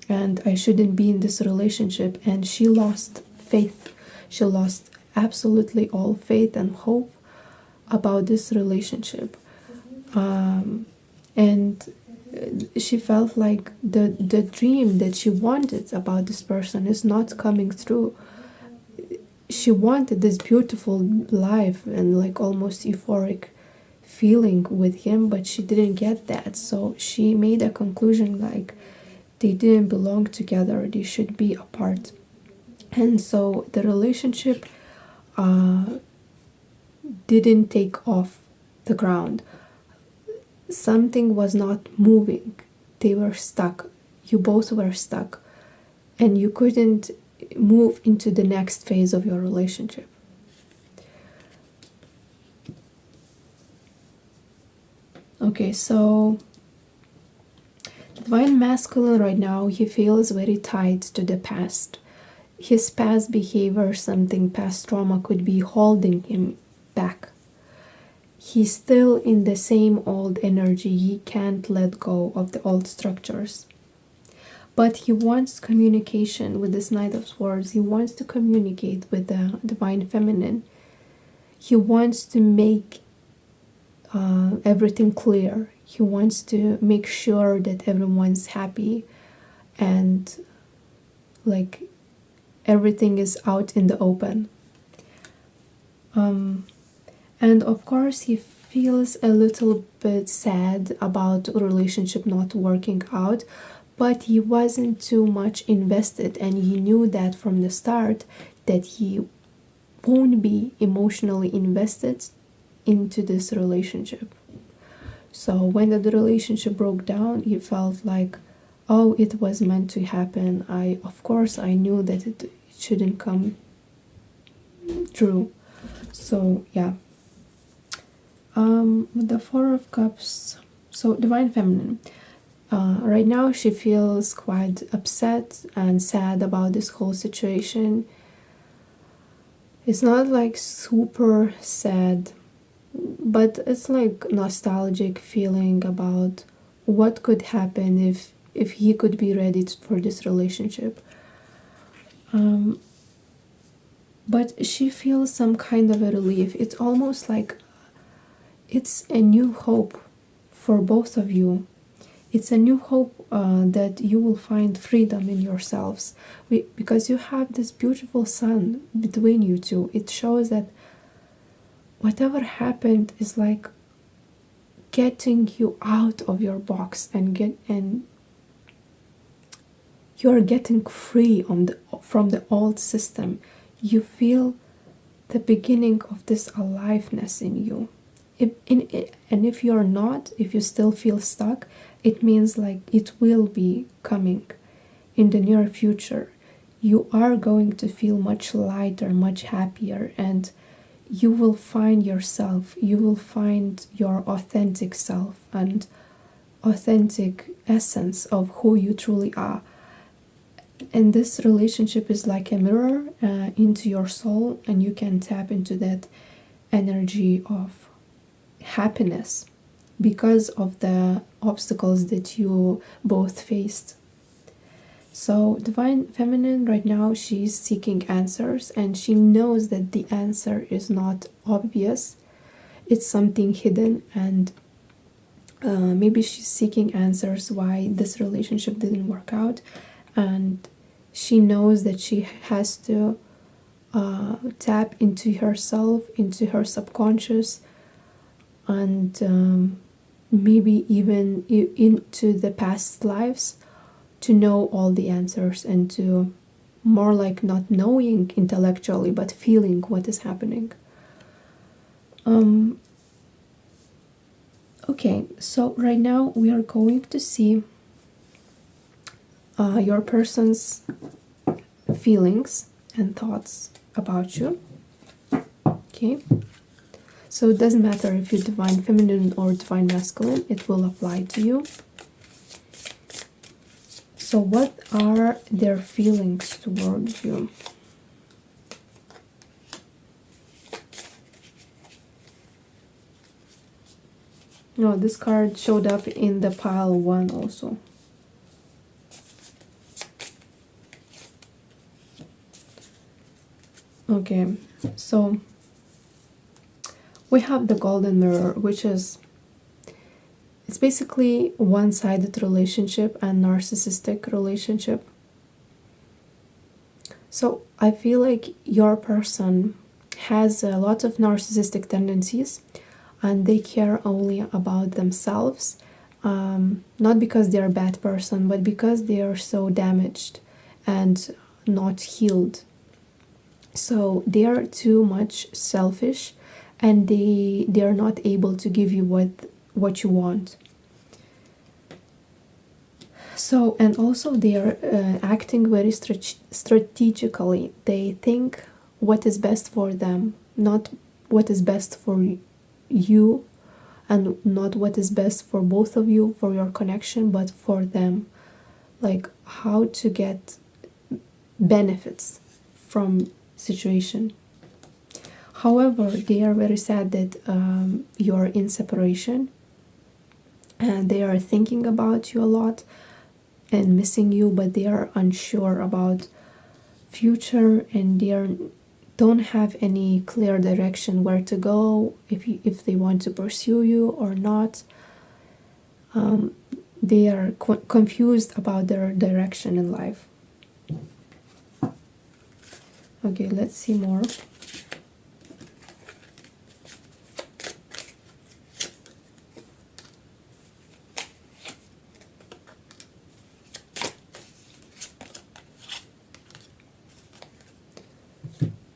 and I shouldn't be in this relationship. And she lost faith. She lost absolutely all faith and hope about this relationship. And she felt like the dream that she wanted about this person is not coming through. She wanted this beautiful life and like almost euphoric feeling with him, but she didn't get that. So she made a conclusion like they didn't belong together, they should be apart. And so the relationship didn't take off the ground. Something was not moving. They were stuck. You both were stuck, and you couldn't move into the next phase of your relationship. Okay, so the divine masculine right now, he feels very tied to the past. His past behavior, something past trauma could be holding him back. He's still in the same old energy. He can't let go of the old structures. But he wants communication with this Knight of Swords. He wants to communicate with the divine feminine. He wants to make everything clear. He wants to make sure that everyone's happy and like everything is out in the open. And of course he feels a little bit sad about a relationship not working out, but he wasn't too much invested, and he knew that from the start that he won't be emotionally invested into this relationship. So when the relationship broke down, he felt like, oh, it was meant to happen. Of course I knew that it shouldn't come true. So yeah. The Four of Cups, so divine feminine, right now she feels quite upset and sad about this whole situation. It's not like super sad, but it's like nostalgic feeling about what could happen if he could be ready for this relationship. But she feels some kind of a relief. It's almost like it's a new hope for both of you. It's a new hope that you will find freedom in yourselves, because you have this beautiful sun between you two. It shows that whatever happened is like getting you out of your box, and you're getting free from the old system. You feel the beginning of this aliveness in you. And if you're not, if you still feel stuck, it means like it will be coming in the near future. You are going to feel much lighter, much happier, and you will find yourself. You will find your authentic self and authentic essence of who you truly are. And this relationship is like a mirror into your soul, and you can tap into that energy of happiness because of the obstacles that you both faced. So Divine Feminine right now, she's seeking answers, and she knows that the answer is not obvious. It's something hidden, and maybe she's seeking answers why this relationship didn't work out, and she knows that she has to tap into herself, into her subconscious, and maybe even into the past lives, to know all the answers, and to more like not knowing intellectually but feeling what is happening. Okay, so right now we are going to see your person's feelings and thoughts about you. Okay, so it doesn't matter if you're Divine Feminine or Divine Masculine, it will apply to you. So what are their feelings towards you? No, this card showed up in the pile 1 also. Okay, so we have the Golden Mirror, which is, it's basically one-sided relationship and narcissistic relationship. So I feel like your person has a lot of narcissistic tendencies, and they care only about themselves, not because they're a bad person, but because they are so damaged and not healed. So they are too much selfish, and they are not able to give you what you want. So, and also they are acting very strategically. They think what is best for them, not what is best for you, and not what is best for both of you, for your connection, but for them, like how to get benefits from situation. However, they are very sad that you're in separation, and they are thinking about you a lot and missing you, but they are unsure about future, and they don't have any clear direction where to go, if they want to pursue you or not. They are confused about their direction in life. Okay, let's see more.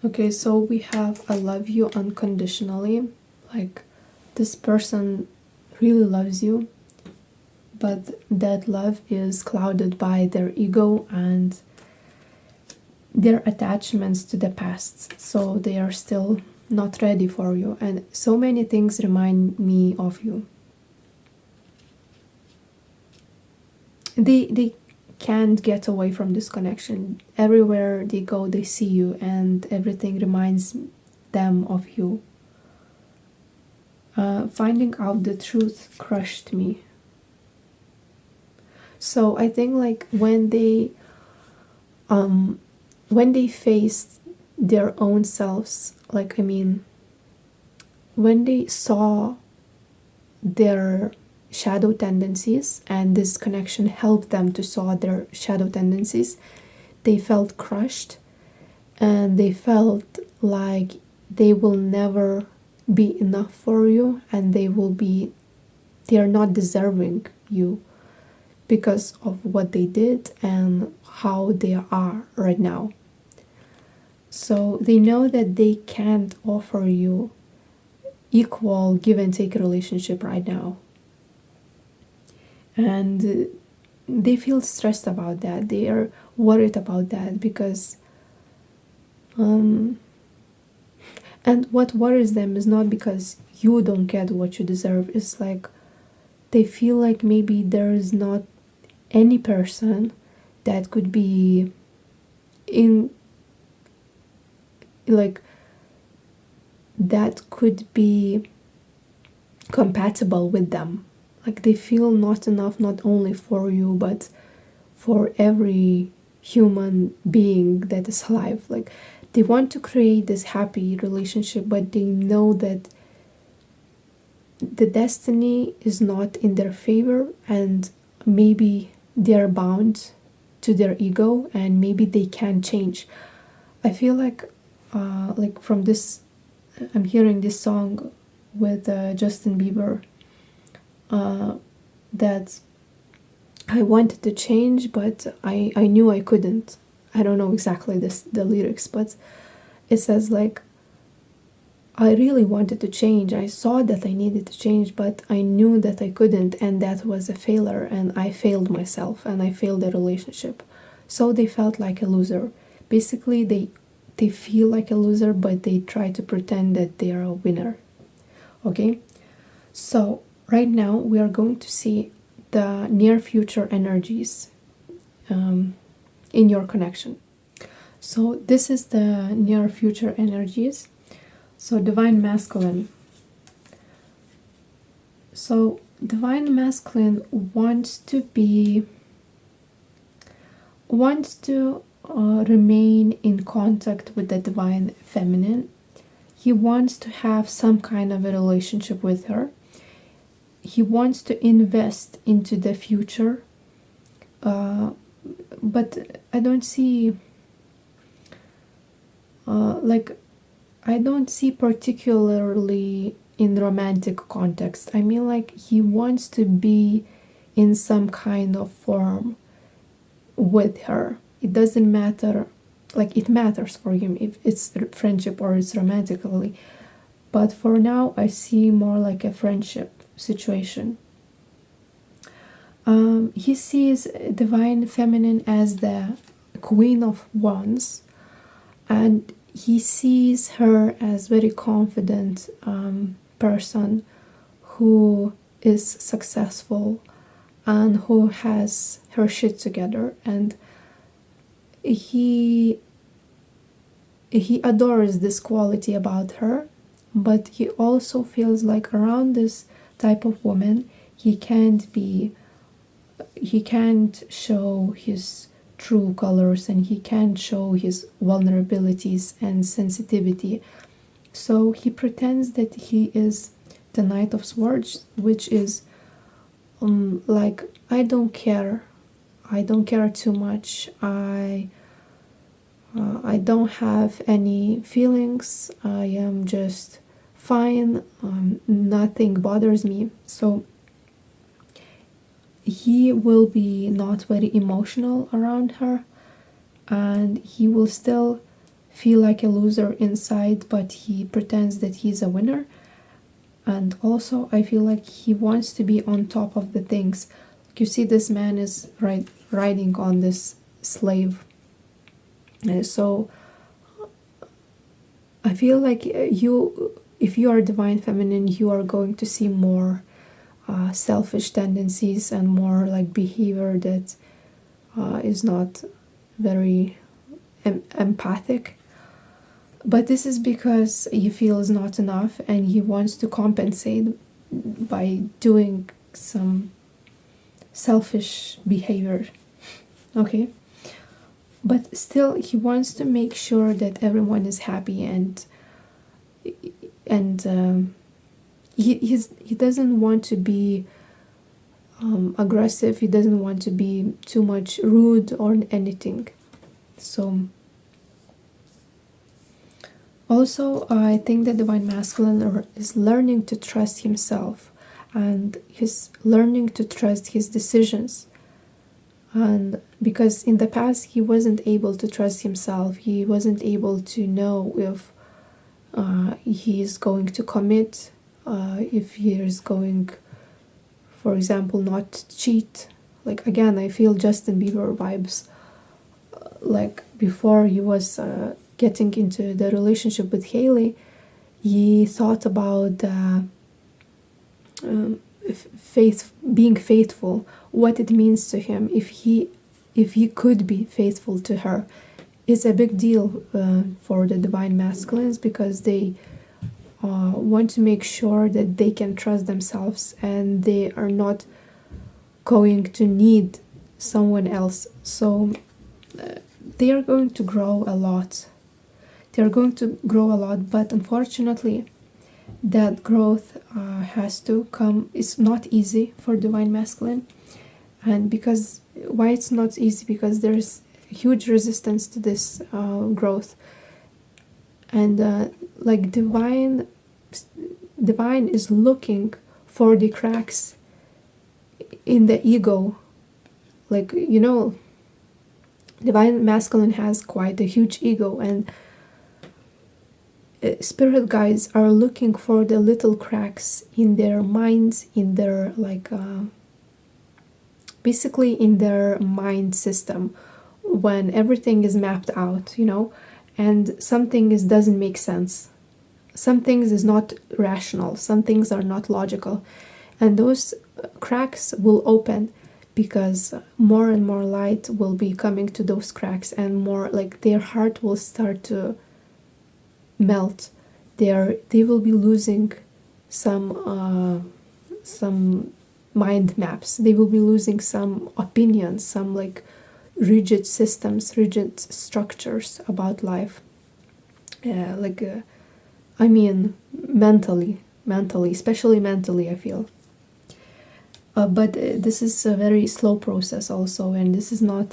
Okay, so we have I love you unconditionally. Like, this person really loves you, but that love is clouded by their ego and their attachments to the past. So they are still not ready for you, and so many things remind me of you. They can't get away from this connection. Everywhere they go, they see you, and everything reminds them of you. Finding out the truth crushed me. So I think like when they faced their own selves, like, I mean, when they saw their shadow tendencies, and this connection helped them to solve their shadow tendencies. They felt crushed, and they felt like they will never be enough for you, and they are not deserving you because of what they did and how they are right now. So they know that they can't offer you equal give and take relationship right now, and they feel stressed about that. They are worried about that because and what worries them is not because you don't get what you deserve. It's like they feel like maybe there is not any person that could be in, like, that could be compatible with them. Like they feel not enough, not only for you but for every human being that is alive. Like they want to create this happy relationship, but they know that the destiny is not in their favor, and maybe they're bound to their ego, and maybe they can't change. I feel like from this, I'm hearing this song with Justin Bieber, that I wanted to change, but I knew I couldn't. I don't know exactly the lyrics, but it says like, I really wanted to change. I saw that I needed to change, but I knew that I couldn't, and that was a failure, and I failed myself, and I failed the relationship. So they felt like a loser. Basically, they feel like a loser, but they try to pretend that they are a winner. Okay? So right now we are going to see the near future energies in your connection. So this is the near future energies. So divine masculine. So divine masculine wants to remain in contact with the divine feminine. He wants to have some kind of a relationship with her. He wants to invest into the future, but I don't see I don't see particularly in romantic context. I mean, like, he wants to be in some kind of form with her. It doesn't matter, like, it matters for him if it's friendship or it's romantically, but for now I see more like a friendship situation. He sees divine feminine as the queen of wands, and he sees her as very confident person who is successful and who has her shit together, and he adores this quality about her. But he also feels like around this type of woman he can't show his true colors, and he can't show his vulnerabilities and sensitivity. So he pretends that he is the Knight of Swords, which is like, I don't care too much. I don't have any feelings. I am just fine. Nothing bothers me. So he will be not very emotional around her, and he will still feel like a loser inside, but he pretends that he's a winner. And also I feel like he wants to be on top of the things. You see, this man is riding on this slave. So I feel like if you are divine feminine, you are going to see more selfish tendencies and more like behavior that is not very empathic. But this is because he feels not enough, and he wants to compensate by doing some selfish behavior. Okay? But still he wants to make sure that everyone is happy, and he doesn't want to be aggressive. He doesn't want to be too much rude or anything. So also, I think the divine masculine is learning to trust himself, and he's learning to trust his decisions. And because in the past he wasn't able to trust himself, he wasn't able to know if he is going to commit, if he is going, for example, not cheat. Like again, I feel Justin Bieber vibes. Like before he was getting into the relationship with Haley, he thought about being faithful, what it means to him if he could be faithful to her. It's a big deal for the divine masculines, because they want to make sure that they can trust themselves and they are not going to need someone else. So they are going to grow a lot. They are going to grow a lot, but unfortunately, that growth has to come. It's not easy for divine masculine, and because why it's not easy, because there's huge resistance to this growth, and like divine is looking for the cracks in the ego. Like, you know, divine masculine has quite a huge ego, and spirit guides are looking for the little cracks in their minds, in their basically in their mind system, when everything is mapped out, you know, and something doesn't make sense. Some things is not rational, some things are not logical, and those cracks will open because more and more light will be coming to those cracks, and more like their heart will start to melt. They will be losing some mind maps. They will be losing some opinions, some like rigid systems, rigid structures about life. I mean, mentally, especially mentally, I feel. But this is a very slow process also, and this is not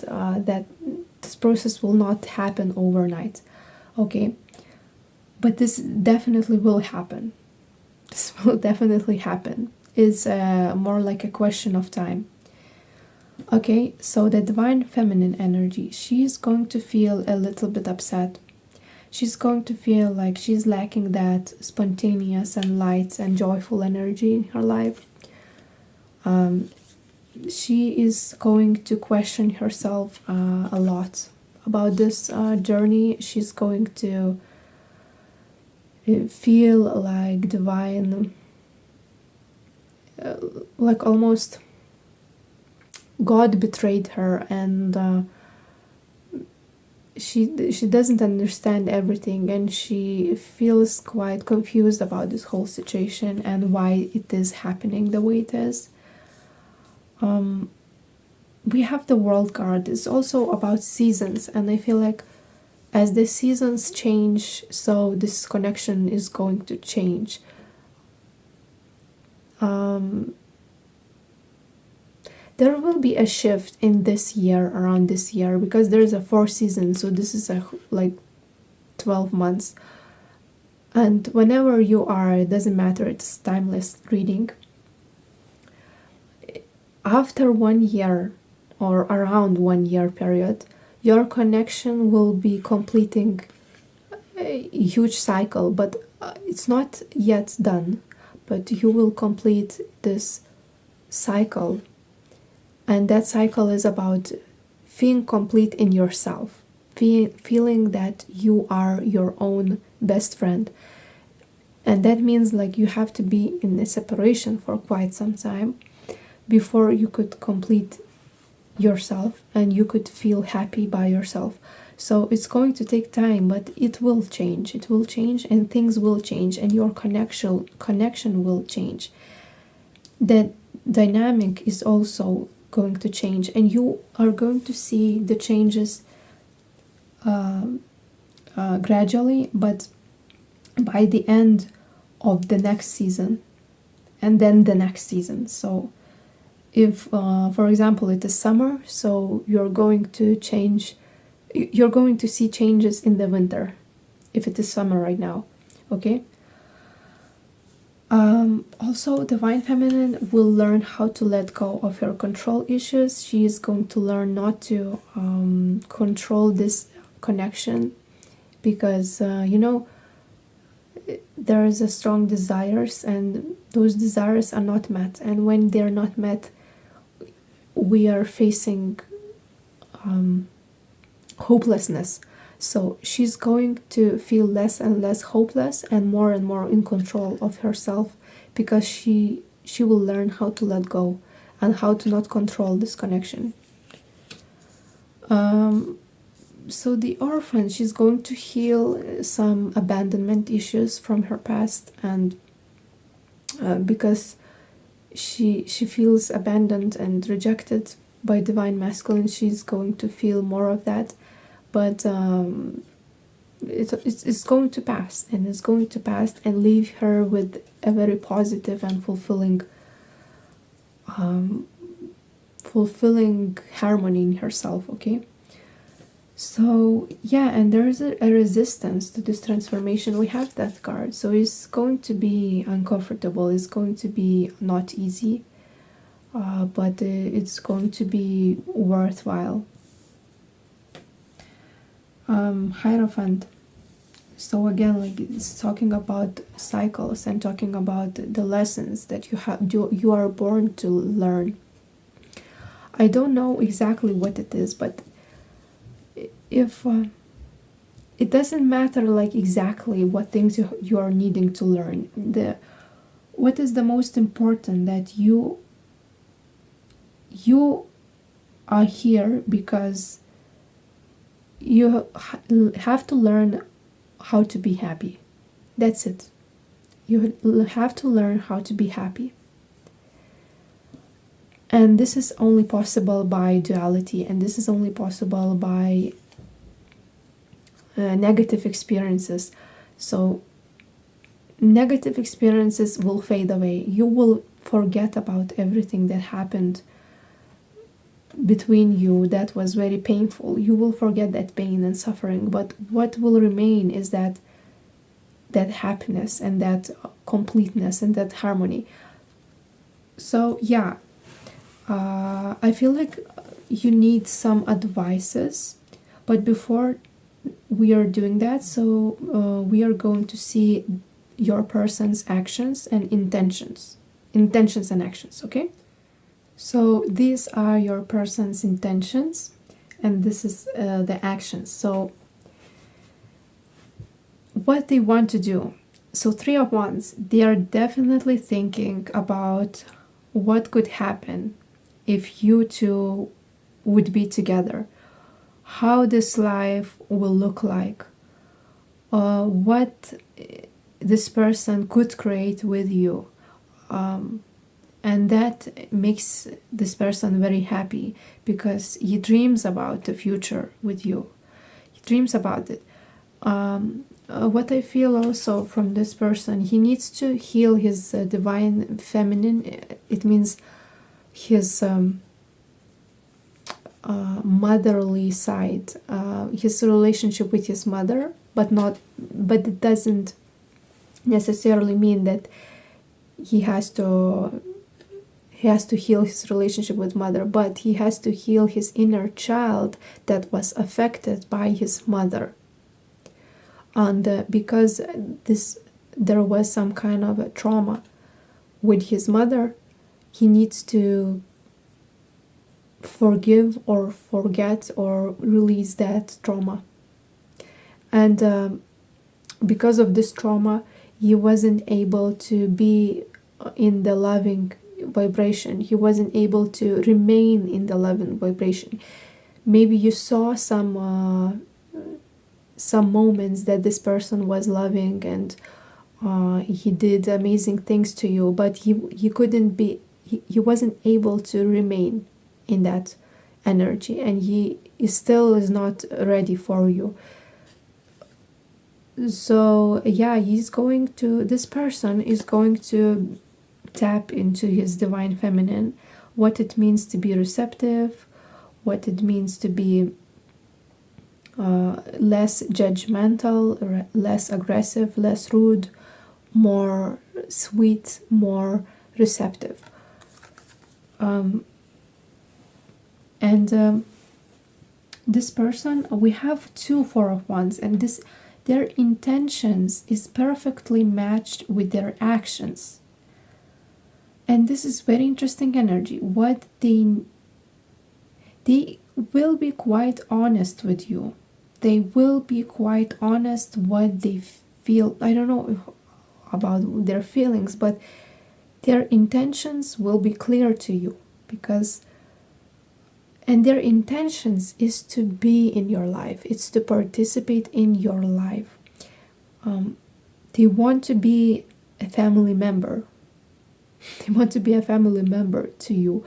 this process will not happen overnight. Okay, but this definitely will happen. This will definitely happen. It's more like a question of time. Okay, so the divine feminine energy, she's going to feel a little bit upset. She's going to feel like she's lacking that spontaneous and light and joyful energy in her life. She is going to question herself a lot about this journey. She's going to feel like divine, like almost God betrayed her, and she doesn't understand everything, and she feels quite confused about this whole situation and why it is happening the way it is. We have the World card. It's also about seasons, and I feel like as the seasons change, so this connection is going to change. There will be a shift in this year, around this year, because there's a 4 seasons, so this is like 12 months. And whenever you are, it doesn't matter, it's timeless reading. After 1 year or around 1 year period, your connection will be completing a huge cycle, but it's not yet done, but you will complete this cycle. And that cycle is about feeling complete in yourself, feeling that you are your own best friend. And that means like you have to be in a separation for quite some time before you could complete yourself and you could feel happy by yourself. So it's going to take time, but it will change. It will change, and things will change, and your connection will change. The dynamic is also going to change, and you are going to see the changes gradually, but by the end of the next season, and then the next season. So If for example it is summer, so you're going to see changes in the winter if it is summer right now. Okay. Also, Divine Feminine will learn how to let go of her control issues. She is going to learn not to control this connection, because there is a strong desires, and those desires are not met. And when they're not met, we are facing hopelessness. So she's going to feel less and less hopeless and more in control of herself, because she will learn how to let go and how to not control this connection. So the orphan, she's going to heal some abandonment issues from her past, and because she feels abandoned and rejected by divine masculine, she's going to feel more of that. But it's going to pass, and it's going to pass and leave her with a very positive and fulfilling harmony in herself. Okay. So yeah, and there is a resistance to this transformation. We have that card, so it's going to be uncomfortable, it's going to be not easy, but it's going to be worthwhile. Hierophant. So again, like, it's talking about cycles and talking about the lessons that you are born to learn. I don't know exactly what it is, but if it doesn't matter like exactly what things you are needing to learn. What is the most important, that you are here because you have to learn how to be happy. That's it. You have to learn how to be happy. And this is only possible by duality, and this is only possible by negative experiences. So negative experiences will fade away. You will forget about everything that happened between you that was very painful. You will forget that pain and suffering, but what will remain is that happiness and that completeness and that harmony. So yeah, I feel like you need some advices, but before we are doing that, so we are going to see your person's actions and intentions and actions. Okay, so these are your person's intentions, and this is the actions. So what they want to do. So Three of Wands, they are definitely thinking about what could happen if you two would be together, how this life will look like, what this person could create with you, and that makes this person very happy, because he dreams about the future with you. He dreams about it. What I feel also from this person, he needs to heal his divine feminine. It means his motherly side, his relationship with his mother, but it doesn't necessarily mean that he has to heal his relationship with mother, but he has to heal his inner child that was affected by his mother. And because there was some kind of a trauma with his mother, he needs to forgive or forget or release that trauma. And because of this trauma, he wasn't able to be in the loving vibration. He wasn't able to remain in the loving vibration. Maybe you saw some moments that this person was loving, and he did amazing things to you, but he couldn't be, he wasn't able to remain in that energy, and he still is not ready for you. So yeah, this person is going to tap into his divine feminine what it means to be receptive, what it means to be less judgmental, less aggressive, less rude, more sweet, more receptive. And this person, we have two Four of Wands, and this their intentions is perfectly matched with their actions. And this is very interesting energy. What they will be quite honest with you. They will be quite honest what they feel. I don't know about their feelings, but their intentions will be clear to you, because and their intentions is to be in your life. It's to participate in your life. They want to be a family member. They want to be a family member to you.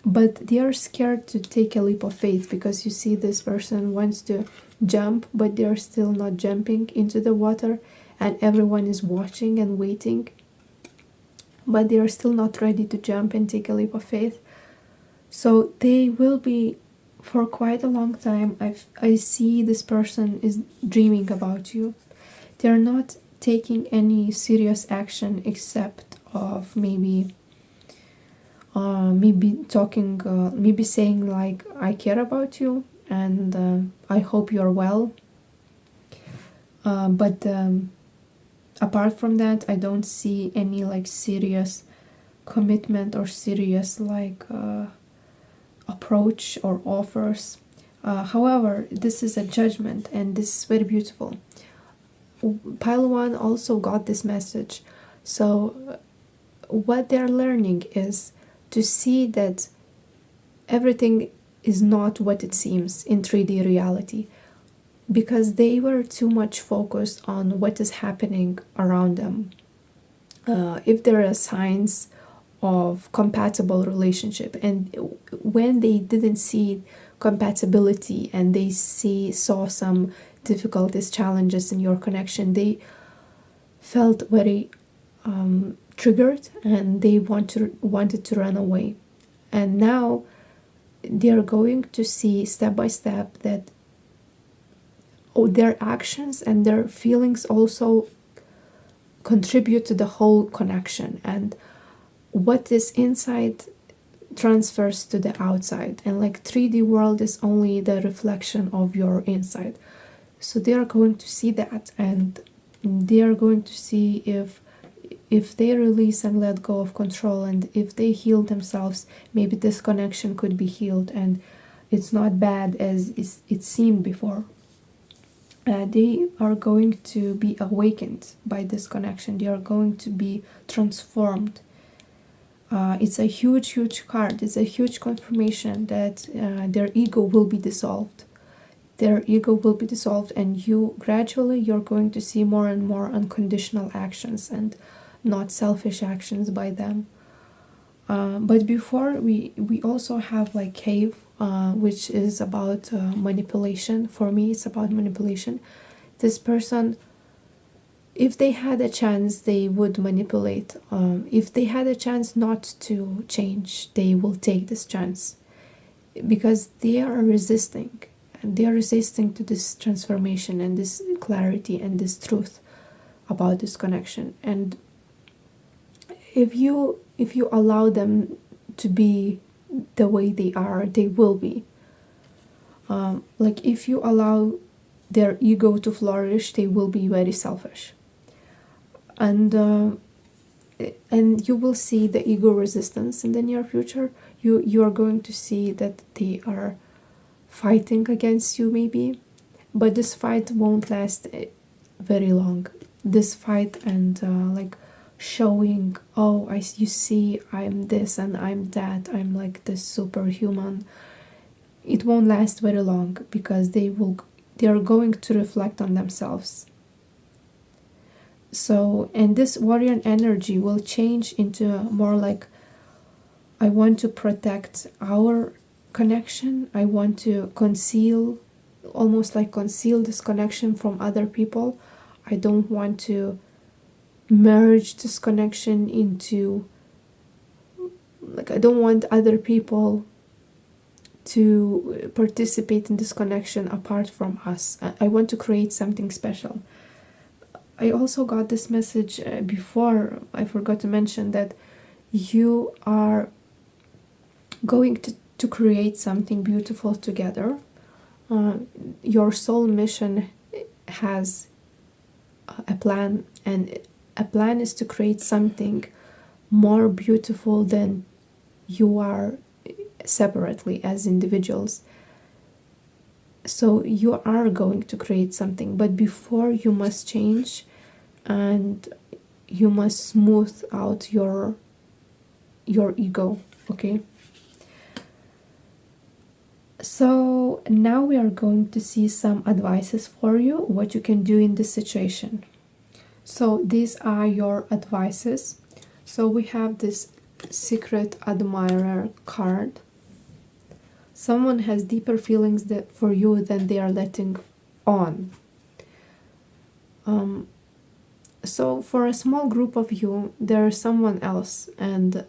But they are scared to take a leap of faith, because you see this person wants to jump, but they're still not jumping into the water, and everyone is watching and waiting. But they are still not ready to jump and take a leap of faith. So they will be, for quite a long time, I see this person is dreaming about you. They're not taking any serious action except of maybe talking, maybe saying like, I care about you and I hope you're well. But apart from that, I don't see any like serious commitment or serious like approach or offers. However, this is a judgment, and this is very beautiful. Pile 1 also got this message. So what they're learning is to see that everything is not what it seems in 3D reality, because they were too much focused on what is happening around them. If there are signs of compatible relationship, and when they didn't see compatibility and they saw some difficulties, challenges in your connection, they felt very triggered, and they wanted to run away. And now they are going to see step by step that their actions and their feelings also contribute to the whole connection, and what is inside transfers to the outside, and like 3D world is only the reflection of your inside. So they are going to see that, and they are going to see if they release and let go of control, and if they heal themselves, maybe this connection could be healed and it's not bad as it seemed before. They are going to be awakened by this connection. They are going to be transformed. It's a huge card. It's a huge confirmation that their ego will be dissolved. Their ego will be dissolved, and you're going to see more and more unconditional actions and not selfish actions by them. But before, we also have like Cave, which is about manipulation. For me, it's about manipulation. This person, if they had a chance, they would manipulate. If they had a chance not to change, they will take this chance, because they are resisting. And they are resisting to this transformation and this clarity and this truth about this connection. And if you allow them to be the way they are, they will be. Like if you allow their ego to flourish, they will be very selfish. And you will see the ego resistance in the near future. You are going to see that they are fighting against you maybe, but this fight won't last very long. This fight and like showing, oh, you see, I'm this and I'm that, I'm like this superhuman, it won't last very long, because they are going to reflect on themselves. So, and this warrior energy will change into more like, I want to protect our connection. I want to conceal, almost like conceal this connection from other people. I don't want to merge this connection into like I don't want other people to participate in this connection apart from us. I want to create something special. I also got this message before. I forgot to mention that you are going to create something beautiful together. Your soul mission has a plan, and a plan is to create something more beautiful than you are separately as individuals. So you are going to create something, but before, you must change, and you must smooth out your ego. Okay, so now we are going to see some advices for you, what you can do in this situation. So these are your advices. So we have this secret admirer card. Someone has deeper feelings for you than they are letting on. So for a small group of you, there is someone else, and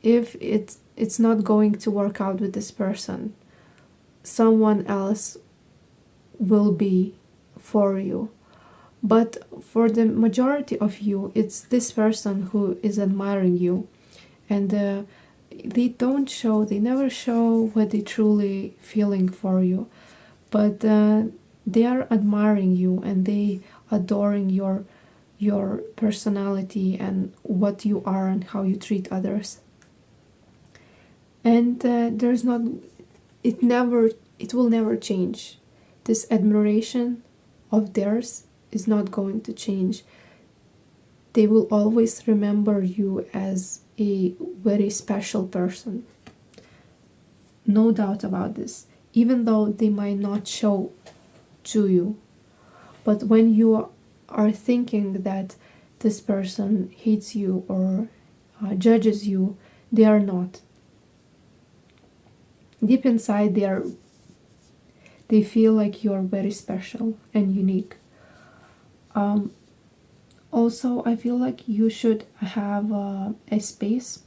if it's not going to work out with this person, someone else will be for you. But for the majority of you, it's this person who is admiring you, and they never show what they truly feeling for you, but they are admiring you, and they adoring your personality and what you are and how you treat others. And it will never change. This admiration of theirs is not going to change. They will always remember you as a very special person. No doubt about this, even though they might not show to you. But when you are thinking that this person hates you or judges you, they are not. Deep inside, they feel like you are very special and unique. Also, I feel like you should have a space.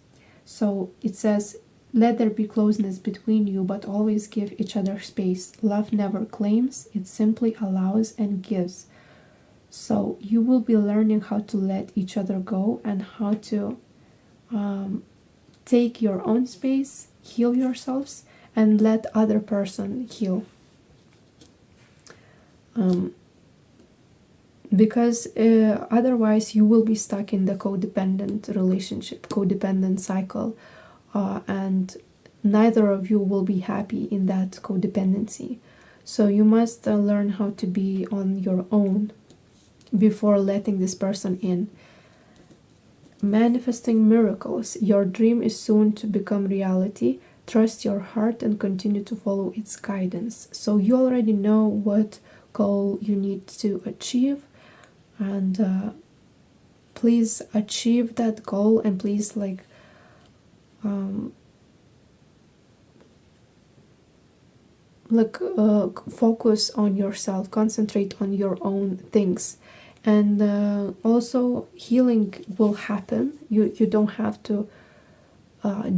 So it says, let there be closeness between you, but always give each other space. Love never claims, it simply allows and gives. So you will be learning how to let each other go, and how to take your own space, heal yourselves, and let other person heal. Because otherwise you will be stuck in the codependent relationship, codependent cycle, and neither of you will be happy in that codependency. So you must learn how to be on your own before letting this person in. Manifesting miracles. Your dream is soon to become reality. Trust your heart and continue to follow its guidance. So you already know what goal you need to achieve, and please achieve that goal, and please focus on yourself, concentrate on your own things, and also healing will happen. You don't have to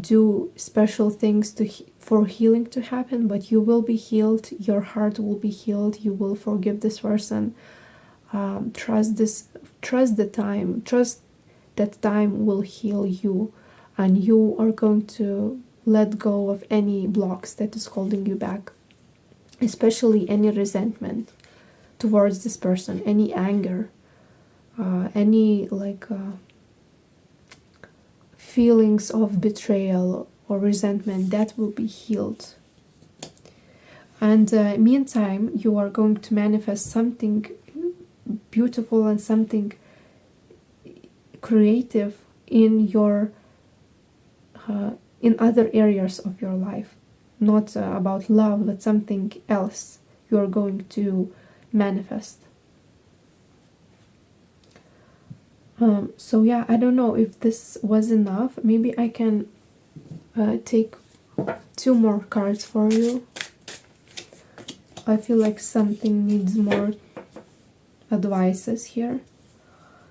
do special things for healing to happen, but you will be healed, your heart will be healed, you will forgive this person. Trust that time will heal you, and you are going to let go of any blocks that is holding you back, especially any resentment towards this person, any anger, any feelings of betrayal or resentment, that will be healed. And meantime, you are going to manifest something beautiful and something creative in your in other areas of your life. Not about love, but something else you are going to manifest. So yeah, I don't know if this was enough. Maybe I can take 2 more cards for you. I feel like something needs more advices here.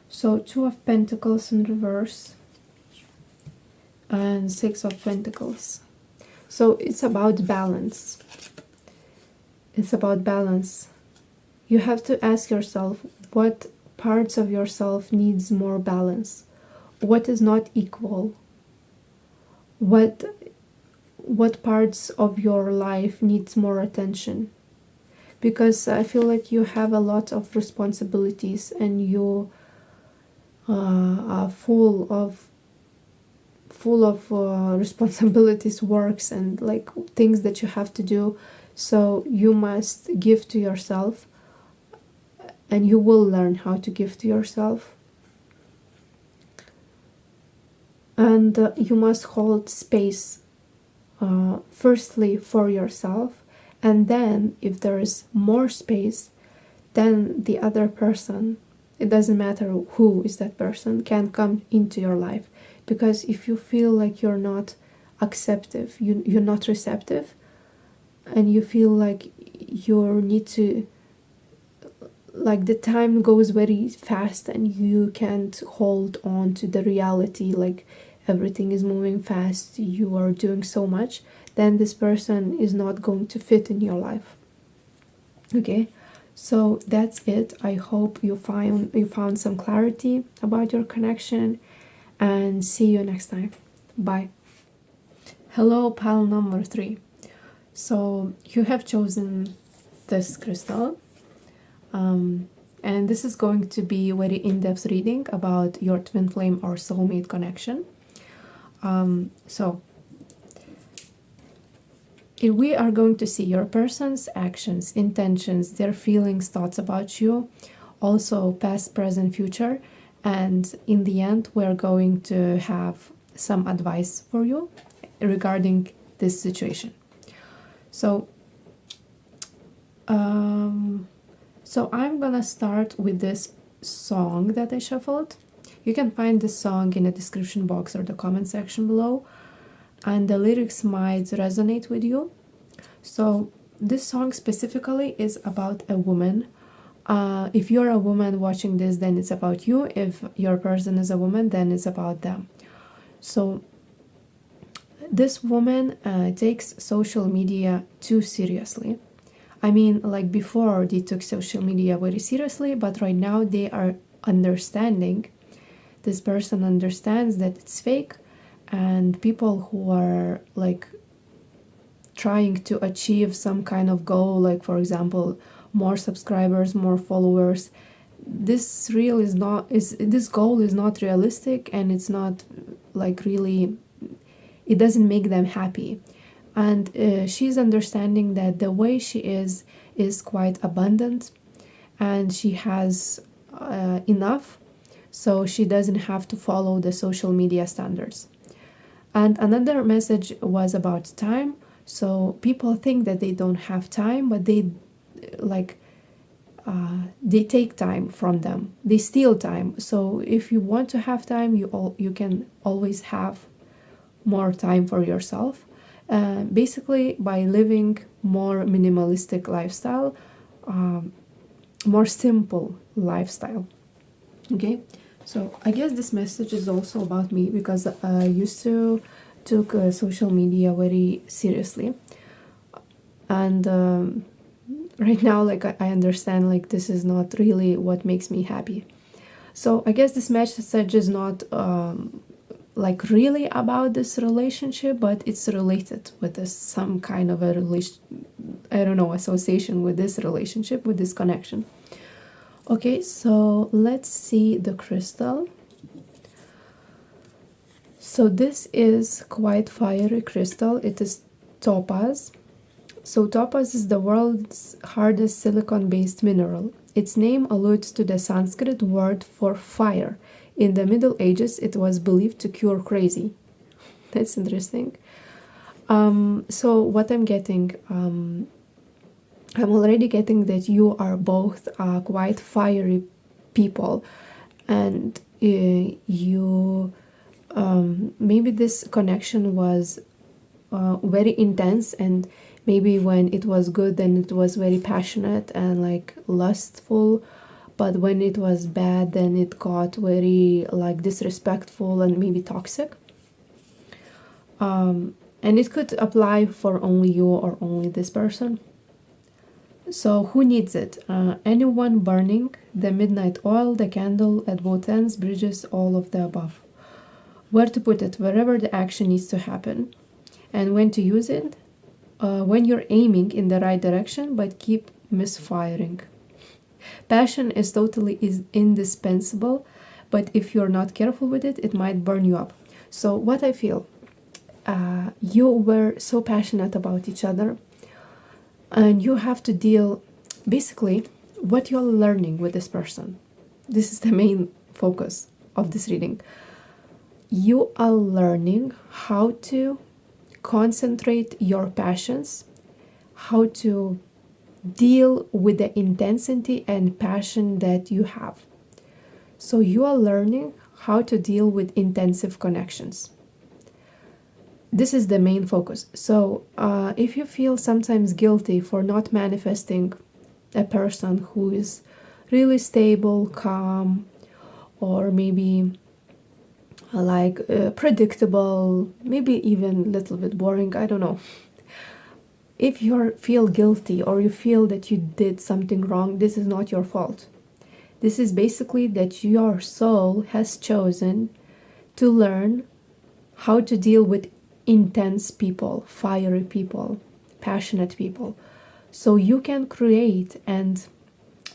So 2 of Pentacles in reverse. and Six of Pentacles. So it's about balance. It's about balance. You have to ask yourself what parts of yourself needs more balance, what is not equal, what parts of your life needs more attention. Because I feel like you have a lot of responsibilities and you are full of responsibilities, works, and like things that you have to do. So you must give to yourself, and you will learn how to give to yourself. And you must hold space, firstly for yourself, and then if there is more space, then the other person, it doesn't matter who is that person, can come into your life. Because if you feel like you're not acceptive, you're not receptive, and you feel like you need to, like the time goes very fast and you can't hold on to the reality, like everything is moving fast, you are doing so much, then this person is not going to fit in your life. Okay, so that's it. I hope you found some clarity about your connection, and see you next time. Bye. Hello, pile number 3. So you have chosen this crystal, and this is going to be a very in-depth reading about your twin flame or soulmate connection. So we are going to see your person's actions, intentions, their feelings, thoughts about you, also past, present, future, and in the end we're going to have some advice for you regarding this situation. So I'm gonna start with this song that I shuffled. You can find this song in the description box or the comment section below, and the lyrics might resonate with you. So this song specifically is about a woman. If you're a woman watching this, then it's about you. If your person is a woman, then it's about them. So this woman takes social media too seriously. I mean, like before they took social media very seriously, but right now they are understanding. This person understands that it's fake, and people who are like trying to achieve some kind of goal, like for example, more subscribers, more followers, this goal is not realistic, and it's not like really, it doesn't make them happy. And she's understanding that the way she is quite abundant, and she has enough, so she doesn't have to follow the social media standards. And another message was about time. So people think that they don't have time, but they take time from them. They steal time. So if you want to have time, you can always have more time for yourself. Basically, by living more minimalistic lifestyle, more simple lifestyle. Okay, so I guess this message is also about me, because I used to took social media very seriously, and right now, like I understand, like this is not really what makes me happy. So I guess this message is not like really about this relationship, but it's related with some kind of a association with this relationship, with this connection. Okay, so let's see the crystal. So this is quite fiery crystal. It is topaz. So topaz is the world's hardest silicon-based mineral. Its name alludes to the Sanskrit word for fire. In the Middle Ages, it was believed to cure crazy. That's interesting. So what I'm getting, I'm already getting that you are both quite fiery people, and you maybe this connection was very intense, and maybe when it was good, then it was very passionate and like lustful, but when it was bad, then it got very like disrespectful and maybe toxic. And it could apply for only you or only this person. So who needs it? Anyone burning the midnight oil, the candle at both ends, bridges, all of the above. Where to put it? Wherever the action needs to happen. And when to use it? When you're aiming in the right direction, but keep misfiring. Passion is indispensable, but if you're not careful with it, it might burn you up. So what I feel, you were so passionate about each other, and you have to deal, basically, what you're learning with this person. This is the main focus of this reading. You are learning how to concentrate your passions, how to deal with the intensity and passion that you have. So you are learning how to deal with intensive connections. This is the main focus. So if you feel sometimes guilty for not manifesting a person who is really stable, calm, or maybe predictable, maybe even a little bit boring, I don't know. If you feel guilty or you feel that you did something wrong, this is not your fault. This is basically that your soul has chosen to learn how to deal with intense people, fiery people, passionate people. So you can create and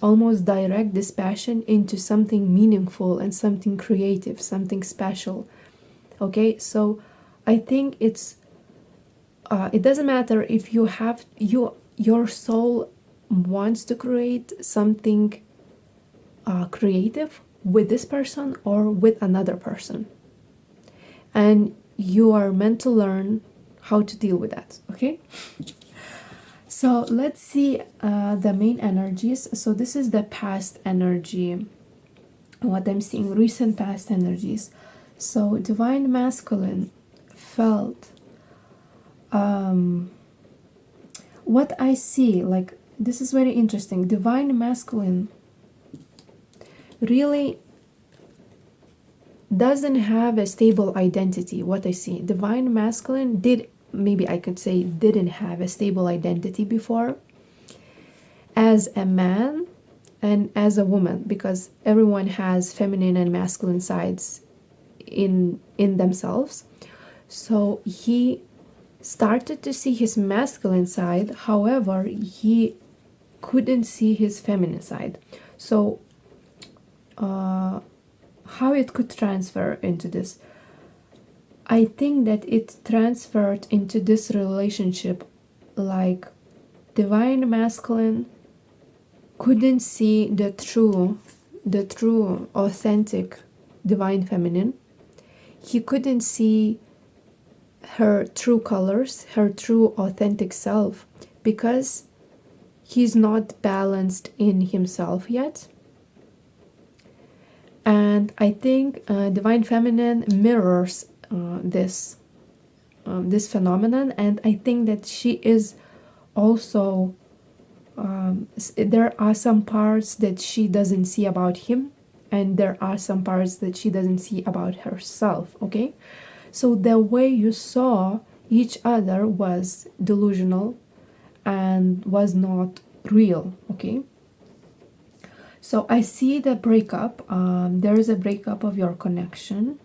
almost direct this passion into something meaningful and something creative, something special. Okay, so I think it doesn't matter if your soul wants to create something creative with this person or with another person, and you are meant to learn how to deal with that. Okay, so let's see the main energies. So this is the past energy, what I'm seeing, recent past energies. So divine masculine felt what I see, like, this is very interesting. Divine masculine really doesn't have a stable identity. What I see, divine masculine didn't have a stable identity before as a man and as a woman, because everyone has feminine and masculine sides in themselves. So he started to see his masculine side, however he couldn't see his feminine side. So how it could transfer into this, I think that it transferred into this relationship, like divine masculine couldn't see the true authentic divine feminine. He couldn't see her true colors, her true authentic self, because he's not balanced in himself yet. And I think divine feminine mirrors this phenomenon, and I think that she is also there are some parts that she doesn't see about him, and there are some parts that she doesn't see about herself. Okay, so the way you saw each other was delusional and was not real. Okay, so I see the breakup. There is a breakup of your connection.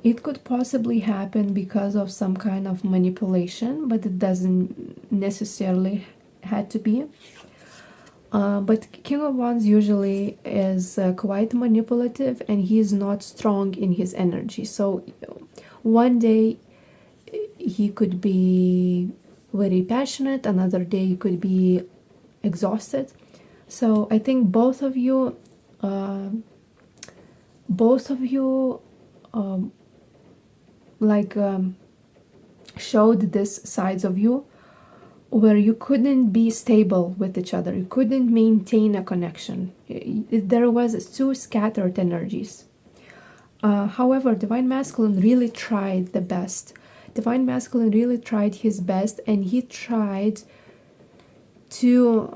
It could possibly happen because of some kind of manipulation, but it doesn't necessarily had to be. But King of Wands usually is quite manipulative, and he's not strong in his energy. So one day he could be very passionate, another day he could be exhausted. So I think both of you showed this sides of you where you couldn't be stable with each other, you couldn't maintain a connection. There was two scattered energies. However, divine masculine really tried the best. Divine masculine really tried his best, and he tried to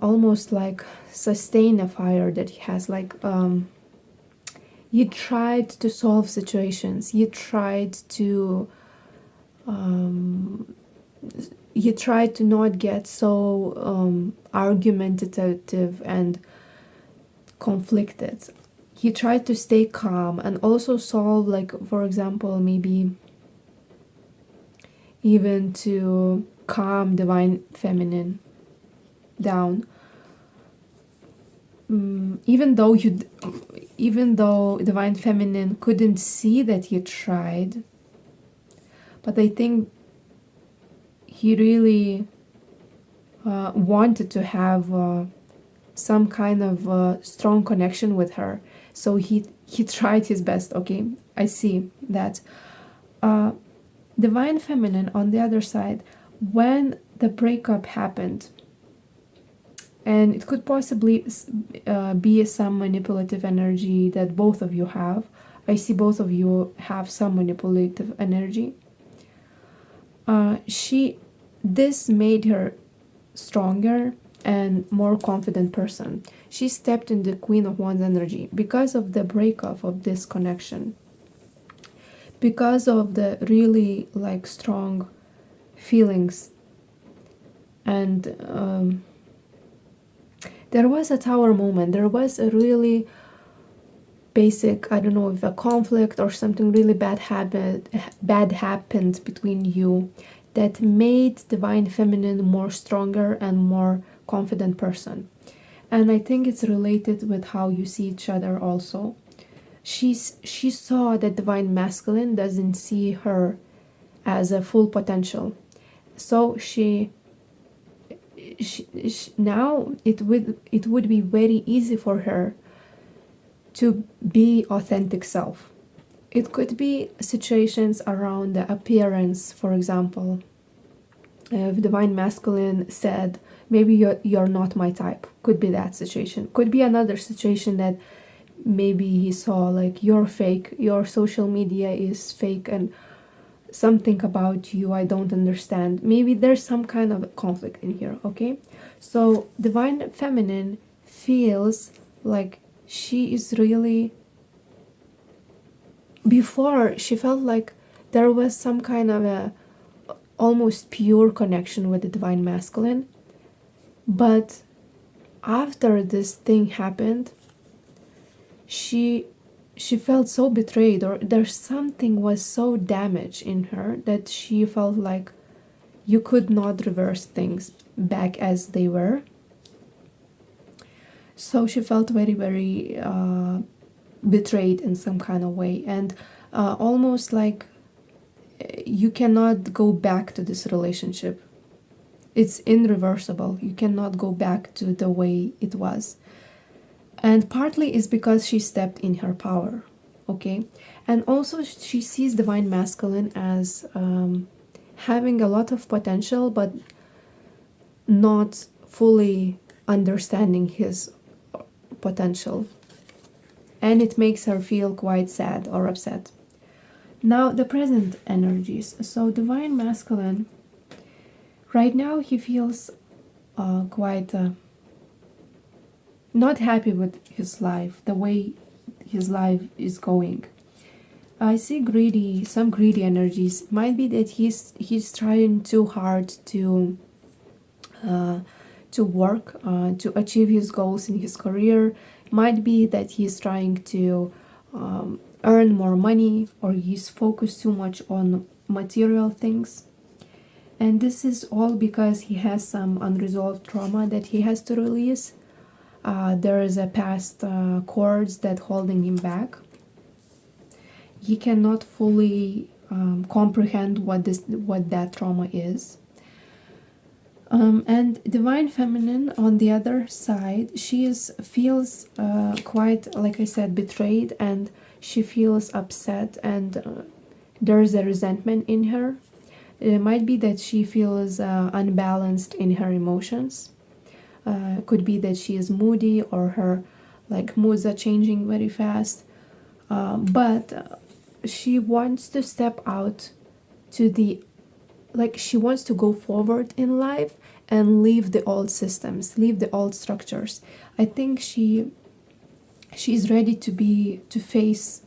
almost like sustain a fire that he has. He tried to solve situations. He tried to he tried to not get so argumentative and conflicted. He tried to stay calm and also solve, like, for example, maybe even to calm divine feminine down. Even though divine feminine couldn't see that he tried, but I think he really wanted to have some kind of strong connection with her. So he tried his best. Okay, I see that. Divine feminine, on the other side, when the breakup happened, and it could possibly be some manipulative energy that both of you have. I see both of you have some manipulative energy. This made her stronger and more confident person. She stepped in the Queen of Wands energy because of the breakup of this connection, because of the really like strong feelings. And there was a tower moment. There was a really basic, I don't know if a conflict or something really bad happened between you that made divine feminine more stronger and more confident person. And I think it's related with how you see each other also. She saw that divine masculine doesn't see her as a full potential. So now it would be very easy for her to be authentic self. It could be situations around the appearance, for example. If divine masculine said, maybe you're not my type, could be that situation. Could be another situation that maybe he saw like you're fake, your social media is fake, and something about you I don't understand. Maybe there's some kind of conflict in here, okay? So divine feminine feels like she is really, before she felt like there was some kind of a almost pure connection with the divine masculine, but after this thing happened, she felt so betrayed, or there's something was so damaged in her that she felt like you could not reverse things back as they were. So she felt very, very betrayed in some kind of way, and almost like you cannot go back to this relationship. It's irreversible. You cannot go back to the way it was. And partly is because she stepped in her power, okay? And also she sees divine masculine as having a lot of potential, but not fully understanding his potential. And it makes her feel quite sad or upset. Now, the present energies. So, divine masculine, right now he feels quite not happy with his life, the way his life is going. I see some greedy energies. Might be that he's trying too hard to work to achieve his goals in his career. Might be that he's trying to earn more money, or he's focused too much on material things. And this is all because he has some unresolved trauma that he has to release. There is a past cords that holding him back. He cannot fully comprehend what that trauma is. And divine feminine, on the other side, feels quite, like I said, betrayed, and she feels upset, and there is a resentment in her. It might be that she feels unbalanced in her emotions. Could be that she is moody, or her moods are changing very fast. But she wants to step out to she wants to go forward in life and leave the old systems, leave the old structures. I think she's ready to face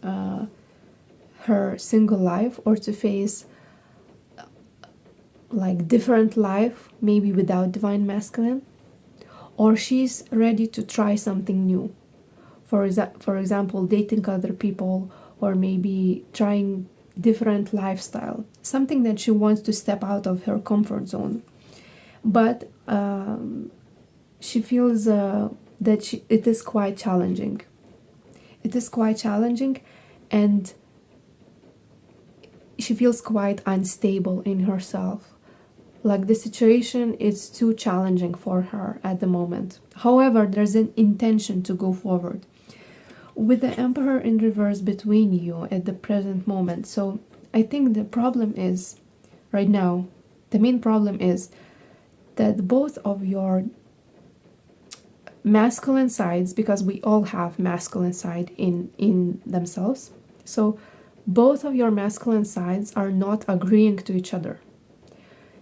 her single life, or to face like different life, maybe without divine masculine, or she's ready to try something new. For example, dating other people, or maybe trying different lifestyle, something that she wants to step out of her comfort zone. But she feels that it is quite challenging. It is quite challenging, and she feels quite unstable in herself. Like the situation is too challenging for her at the moment. However, there's an intention to go forward. With the Emperor in reverse between you at the present moment. So I think the problem is, right now, the main problem is that both of your masculine sides, because we all have masculine side in themselves, so both of your masculine sides are not agreeing to each other.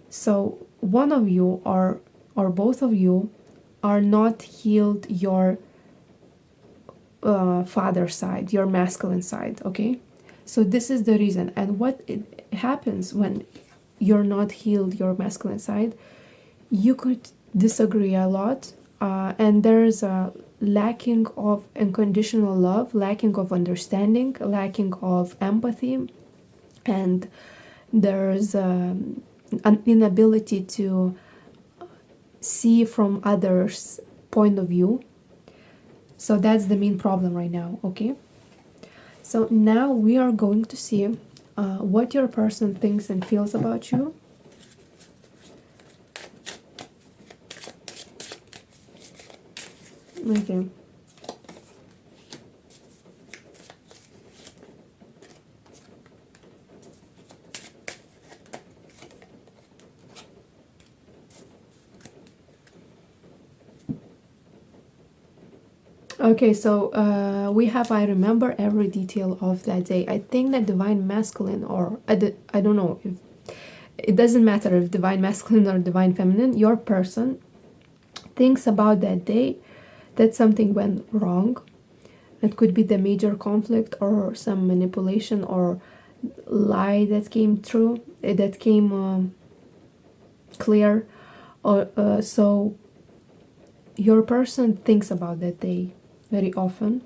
So one of you or both of you are not healed your father side, your masculine side, okay? So this is the reason. And what it happens when you're not healed your masculine side, you could disagree a lot, and there's a lacking of unconditional love, lacking of understanding, lacking of empathy, and there's an inability to see from others' point of view. So that's the main problem right now, okay? So now we are going to see what your person thinks and feels about you. Okay. Okay, so we have I remember every detail of that day. I think that divine masculine, or I don't know if it doesn't matter if divine masculine or divine feminine, your person thinks about that day that something went wrong. It could be the major conflict or some manipulation or lie that came true, that came clear. Or so your person thinks about that day very often.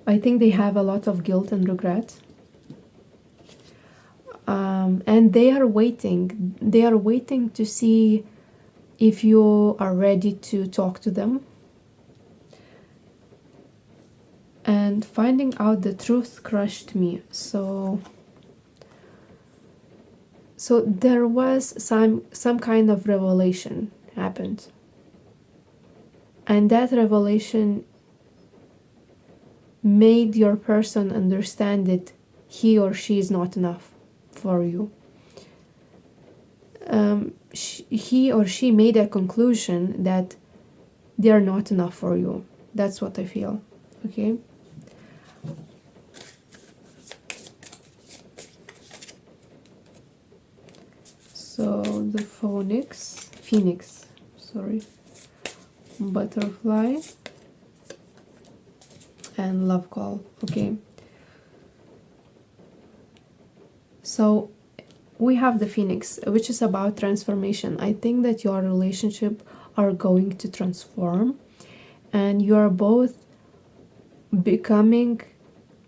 I think they have a lot of guilt and regret. And they are waiting. They are waiting to see if you are ready to talk to them. And finding out the truth crushed me. So there was some kind of revelation happened. And that revelation made your person understand that he or she is not enough for you. He or she made a conclusion that they are not enough for you. That's what I feel. Okay. So the phoenix, sorry, butterfly, and love call. Okay. So we have the phoenix, which is about transformation. I think that your relationship are going to transform, and you are both becoming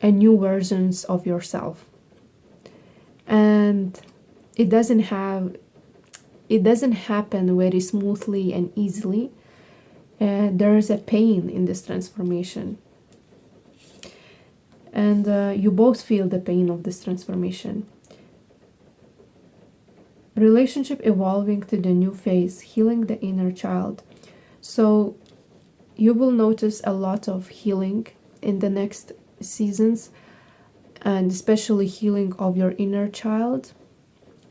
a new versions of yourself. And it doesn't happen very smoothly and easily. There is a pain in this transformation, and you both feel the pain of this transformation. Relationship evolving to the new phase, healing the inner child. So you will notice a lot of healing in the next seasons, and especially healing of your inner child,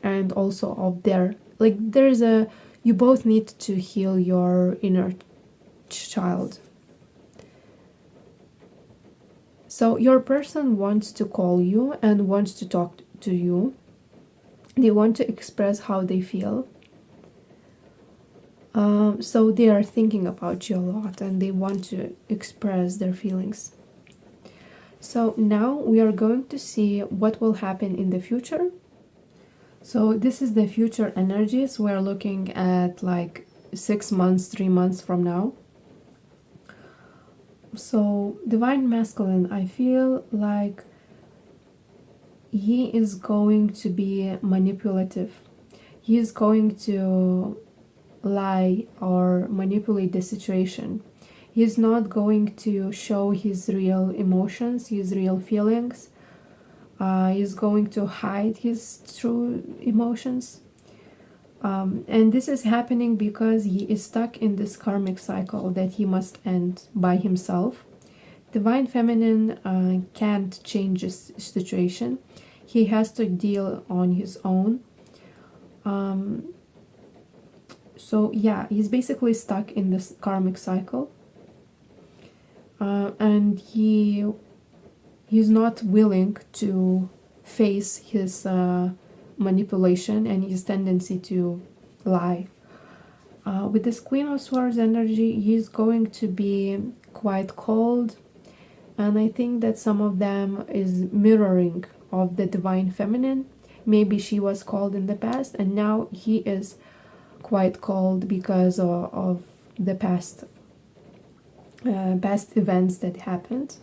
and also of their, like, you both need to heal your inner child. So your person wants to call you and wants to talk to you. They want to express how they feel. So they are thinking about you a lot and they want to express their feelings. So now we are going to see what will happen in the future. So this is the future energies. We're looking at like 6 months, 3 months from now. So divine masculine, I feel like he is going to be manipulative. He is going to lie or manipulate the situation. He's not going to show his real emotions, his real feelings. He's going to hide his true emotions. And this is happening because he is stuck in this karmic cycle that he must end by himself. Divine Feminine can't change this situation. He has to deal on his own. So yeah, he's basically stuck in this karmic cycle. And he's not willing to face his manipulation and his tendency to lie. With this Queen of Swords energy, he's going to be quite cold, and I think that some of them is mirroring of the Divine Feminine. Maybe she was cold in the past, and now he is quite cold because of the past events that happened.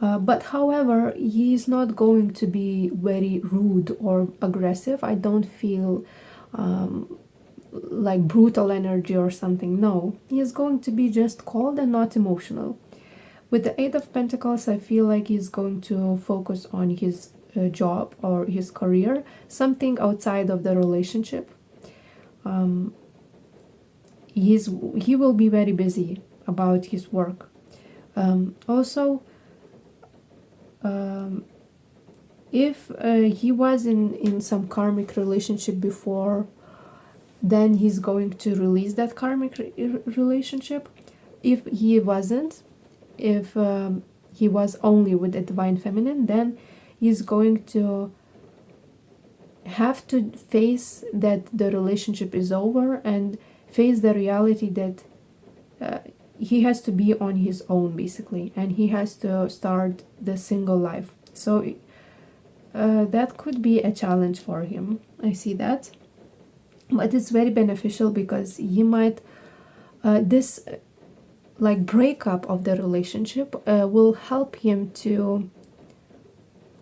But however, he is not going to be very rude or aggressive. I don't feel like brutal energy or something. No, he is going to be just cold and not emotional. With the Eight of Pentacles, I feel like he's going to focus on his job or his career, something outside of the relationship. He will be very busy about his work. Also, if he was in some karmic relationship before, then he's going to release that karmic relationship. If he wasn't, if he was only with the Divine Feminine, then he's going to have to face that the relationship is over and face the reality that he has to be on his own, basically, and he has to start the single life. So that could be a challenge for him. I see that. But it's very beneficial because he might, this like breakup of the relationship will help him to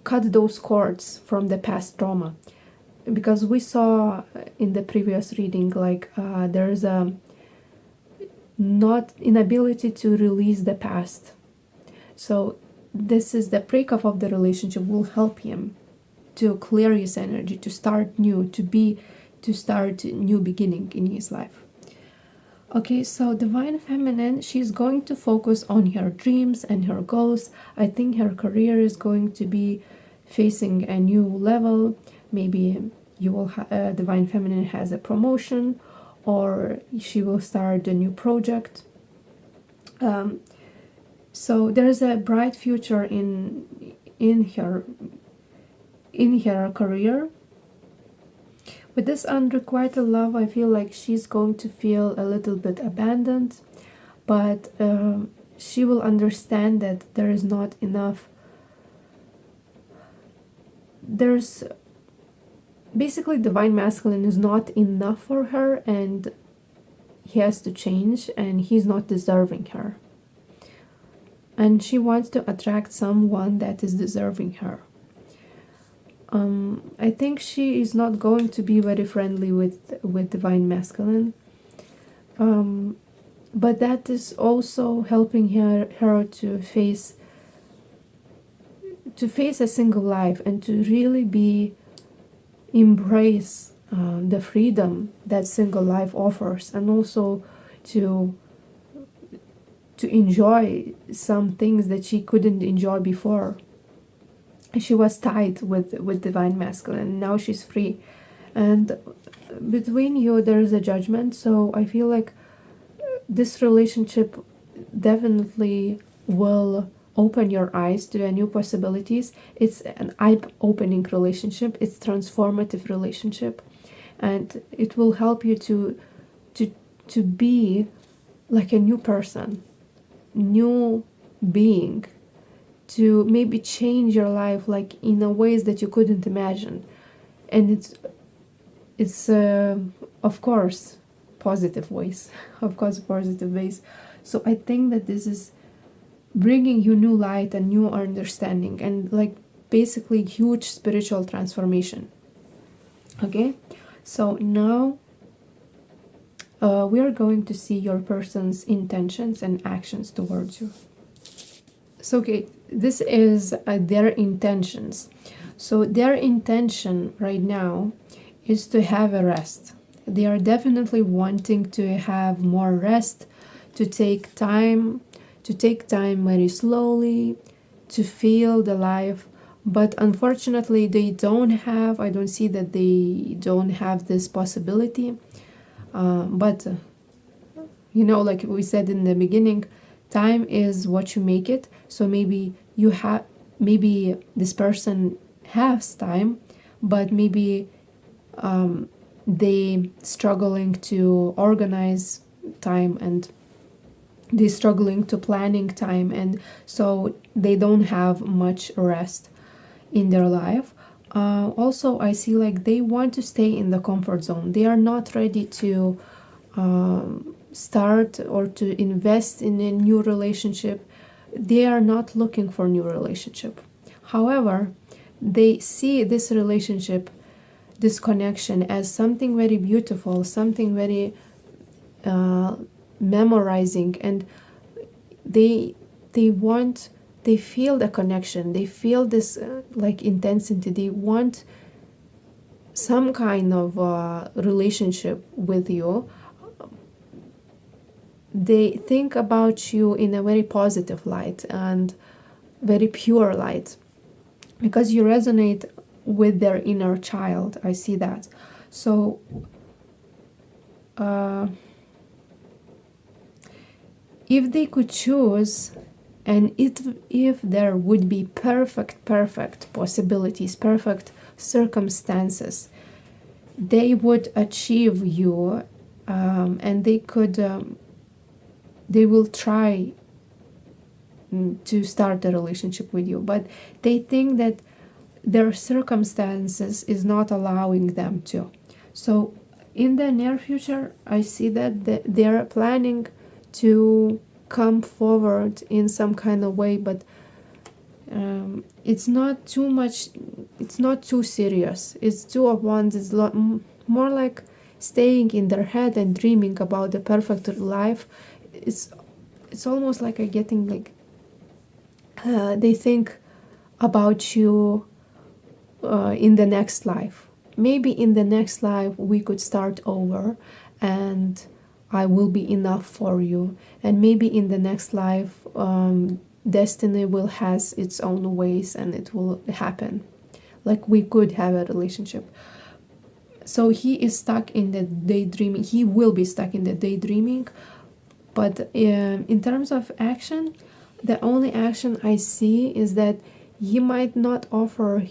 cut those cords from the past trauma. Because we saw in the previous reading, like there's a not inability to release the past. So this is the breakup of the relationship will help him to clear his energy, to start new, to start a new beginning in his life. Okay, so Divine Feminine, she's going to focus on her dreams and her goals. I think her career is going to be facing a new level. Maybe you will Divine Feminine has a promotion, or she will start a new project. So there's a bright future in her career. With this unrequited love, I feel like she's going to feel a little bit abandoned, but she will understand that there is not enough. There's basically Divine Masculine is not enough for her, and he has to change, and he's not deserving her. And she wants to attract someone that is deserving her. I think she is not going to be very friendly with Divine Masculine. But that is also helping her to face a single life and to really embrace the freedom that single life offers, and also to enjoy some things that she couldn't enjoy before. She was tied with Divine Masculine. Now she's free, and between you there is a judgment. So I feel like this relationship definitely will open your eyes to new possibilities. It's an eye-opening relationship. It's transformative relationship, and it will help you to be like a new person, new being, to maybe change your life like in a ways that you couldn't imagine. and it's of course positive ways, of course positive ways. So I think that this is bringing you new light and new understanding, and like basically huge spiritual transformation. Okay, so now we are going to see your person's intentions and actions towards you. So okay, this is their intentions. So their intention right now is to have a rest. They are definitely wanting to have more rest, to take time, very slowly, to feel the life. But unfortunately, I don't see that they don't have this possibility. But like we said in the beginning, time is what you make it. So maybe this person has time, but maybe they struggling to organize time, and they struggling to planning time, and so they don't have much rest in their life. Also, I see like they want to stay in the comfort zone. They are not ready to start or to invest in a new relationship. They are not looking for new relationship. However, they see this relationship, this connection, as something very beautiful, something very memorizing, and they feel the connection, they feel this like intensity. They want some kind of relationship with you. They think about you in a very positive light and very pure light, because you resonate with their inner child. I see that. So if they could choose, and if there would be perfect possibilities, perfect circumstances, they would achieve you, and they will try to start a relationship with you, but they think that their circumstances is not allowing them to. So in the near future, I see that they're planning to come forward in some kind of way, but it's not too much, it's not too serious. It's two of wands. It's a lot more like staying in their head and dreaming about the perfect life. It's almost like a getting like they think about you in the next life. Maybe in the next life we could start over, and I will be enough for you. And maybe in the next life, destiny will has its own ways, and it will happen. Like we could have a relationship. So he is stuck in the daydreaming. He will be stuck in the daydreaming. But in terms of action, the only action I see is that he might not offer,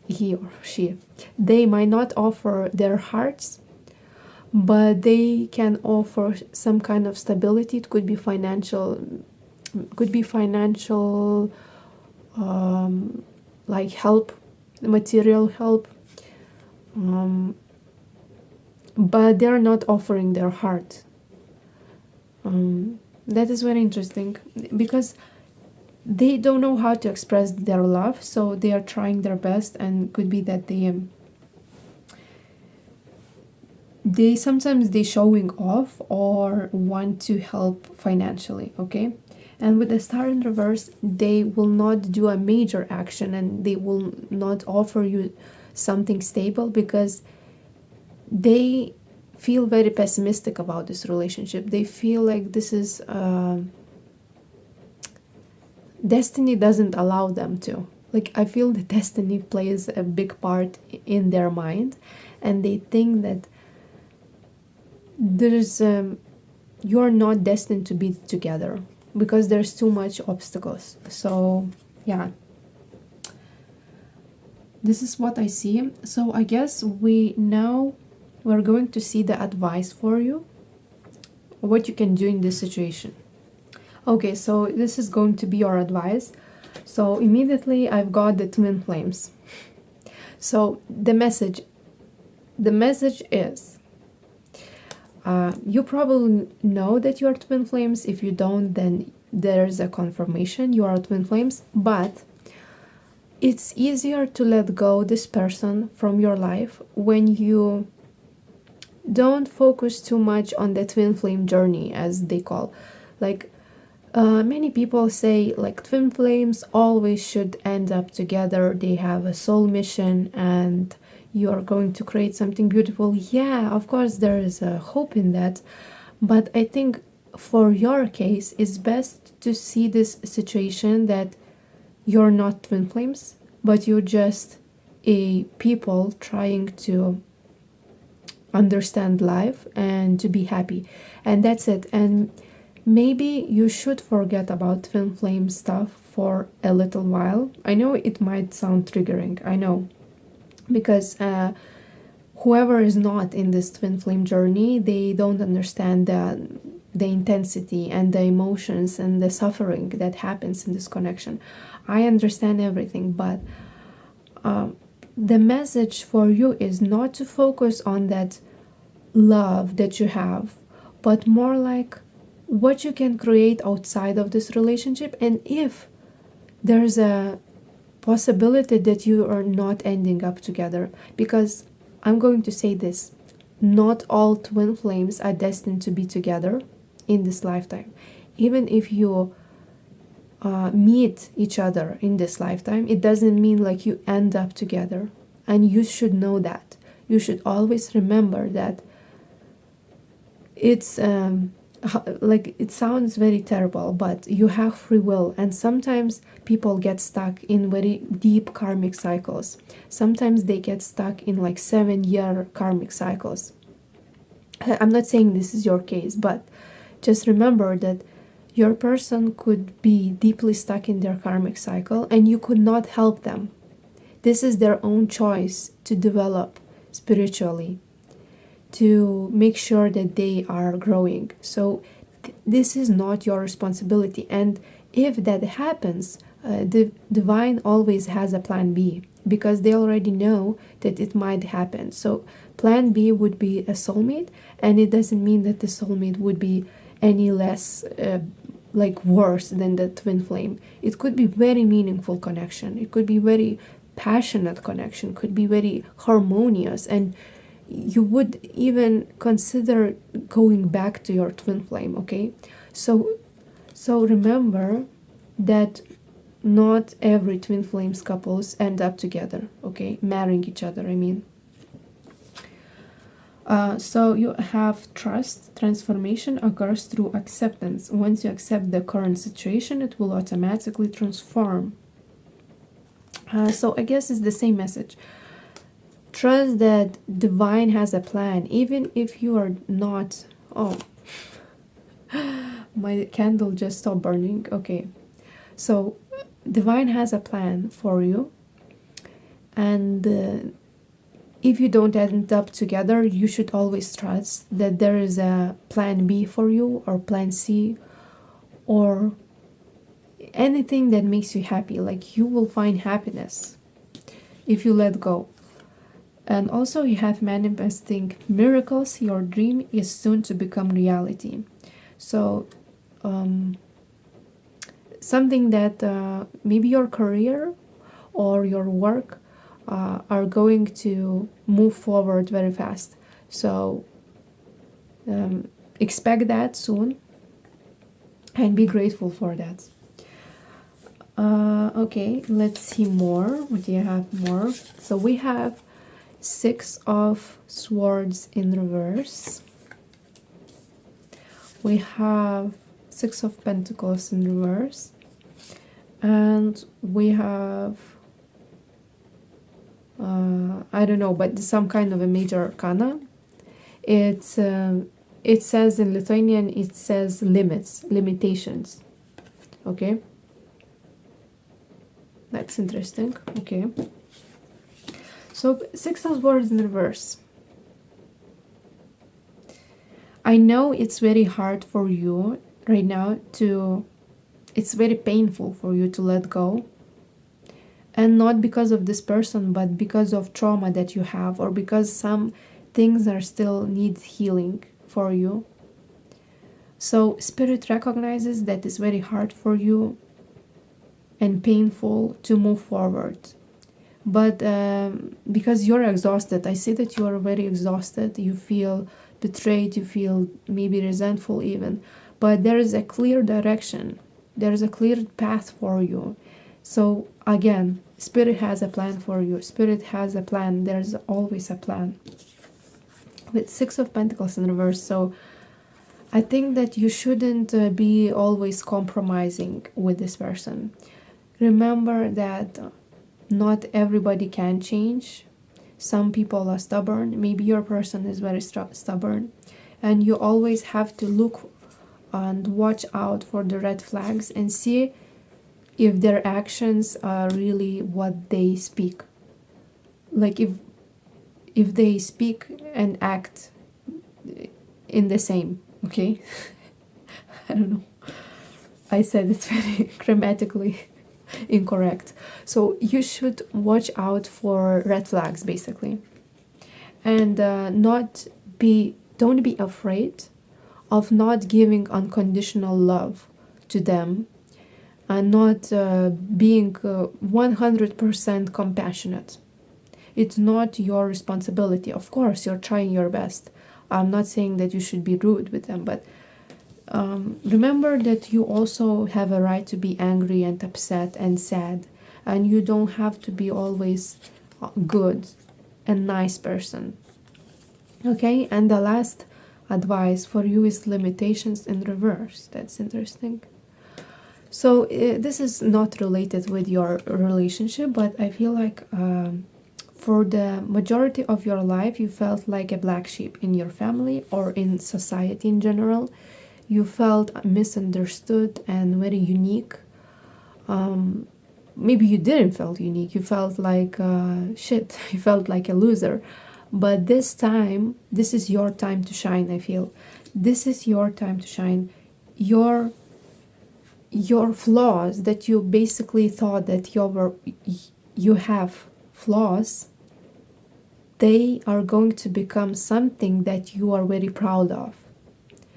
he or she, they might not offer their hearts, but they can offer some kind of stability. It could be financial, like help, material help, but they are not offering their heart. That is very interesting, because they don't know how to express their love, so they are trying their best, and could be that they sometimes they showing off or want to help financially. Okay, and with the star in reverse, they will not do a major action, and they will not offer you something stable, because they feel very pessimistic about this relationship. They feel like this is destiny doesn't allow them to. Like I feel that destiny plays a big part in their mind, and they think that there's you're not destined to be together because there's too much obstacles. So yeah, this is what I see. So I guess we're going to see the advice for you, what you can do in this situation. Okay, so this is going to be your advice. So immediately I've got the twin flames. So the message is, you probably know that you are twin flames. If you don't, then there's a confirmation you are twin flames. But it's easier to let go this person from your life when you don't focus too much on the twin flame journey, as they call. Like, many people say, like, twin flames always should end up together. They have a soul mission and you are going to create something beautiful. Yeah, of course, there is a hope in that. But I think for your case, it's best to see this situation that you're not twin flames, but you're just a people trying to understand life and to be happy. And that's it. And maybe you should forget about twin flame stuff for a little while. I know it might sound triggering, I know, because whoever is not in this twin flame journey, they don't understand the intensity and the emotions and the suffering that happens in this connection. I understand everything, but the message for you is not to focus on that love that you have, but more like what you can create outside of this relationship. And if there's a possibility that you are not ending up together, because I'm going to say this, not all twin flames are destined to be together in this lifetime. Even if you meet each other in this lifetime, it doesn't mean like you end up together. And you should know that. You should always remember that it's like, it sounds very terrible, but you have free will. And sometimes people get stuck in very deep karmic cycles. Sometimes they get stuck in like 7-year karmic cycles. I'm not saying this is your case, but just remember that your person could be deeply stuck in their karmic cycle and you could not help them. This is their own choice to develop spiritually, to make sure that they are growing. So this is not your responsibility. And if that happens, the divine always has a plan B, because they already know that it might happen. So plan B would be a soulmate, and it doesn't mean that the soulmate would be any less like worse than the twin flame. It could be very meaningful connection. It could be very passionate connection, could be very harmonious, and you would even consider going back to your twin flame. Okay, so remember that not every twin flames couples end up together, okay, marrying each other, I mean. So you have trust. Transformation occurs through acceptance. Once you accept the current situation, it will automatically transform. So I guess it's the same message. Trust that divine has a plan, even if you are not. Oh, my candle just stopped burning. Okay, so divine has a plan for you, and if you don't end up together, you should always trust that there is a plan B for you, or plan C, or anything that makes you happy. Like, you will find happiness if you let go. And also you have manifesting miracles. Your dream is soon to become reality. So something that maybe your career or your work are going to move forward very fast. So expect that soon and be grateful for that. Okay, let's see more. What do you have more? So we have 6 of Swords in reverse. We have 6 of Pentacles in reverse. And we have I don't know, but some kind of a major arcana. It says in Lithuanian, it says limitations. Okay, that's interesting. Okay, so 6 of Swords in reverse. I know it's very hard for you right now to, it's very painful for you to let go. and not because of this person, but because of trauma that you have, or because some things are still need healing for you. So spirit recognizes that it's very hard for you and painful to move forward, but because you're exhausted, I see that you are very exhausted, you feel betrayed, you feel maybe resentful even, but there is a clear direction, there is a clear path for you. So again, spirit has a plan for you, spirit has a plan, there's always a plan. With Six of Pentacles in reverse, so I think that you shouldn't be always compromising with this person. Remember that not everybody can change. Some people are stubborn. Maybe your person is very stubborn. And you always have to look and watch out for the red flags and see if their actions are really what they speak. Like if they speak and act in the same, okay? I don't know. I said it very grammatically incorrect. So you should watch out for red flags basically, and don't be afraid of not giving unconditional love to them, and not being 100% compassionate. It's not your responsibility. Of course you're trying your best. I'm not saying that you should be rude with them, but remember that you also have a right to be angry and upset and sad, and you don't have to be always good and nice person. Okay, and the last advice for you is limitations in reverse. That's interesting. So this is not related with your relationship, but I feel like for the majority of your life you felt like a black sheep in your family or in society in general. You felt misunderstood and very unique. Maybe you didn't feel unique. You felt like shit. You felt like a loser. But this time, this is your time to shine, I feel. This is your time to shine. Your flaws that you basically thought that you have flaws, they are going to become something that you are very proud of.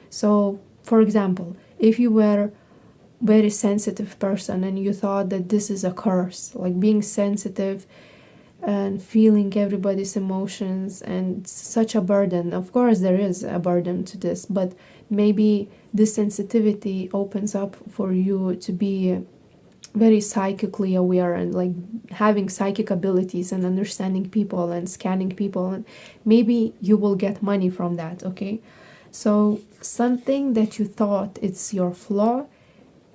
So for example, if you were very sensitive person and you thought that this is a curse, like being sensitive and feeling everybody's emotions and such a burden. Of course there is a burden to this, but maybe this sensitivity opens up for you to be very psychically aware and like having psychic abilities and understanding people and scanning people, and maybe you will get money from that. Okay, so something that you thought it's your flaw,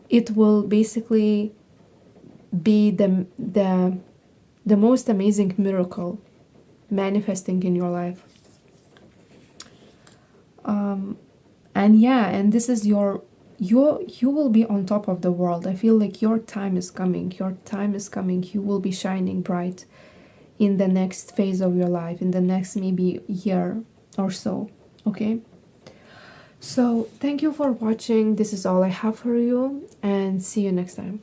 it will basically be the most amazing miracle manifesting in your life. And this is you will be on top of the world. I feel like your time is coming. Your time is coming. You will be shining bright in the next phase of your life, in the next maybe year or so. Okay, so thank you for watching. This is all I have for you, and see you next time.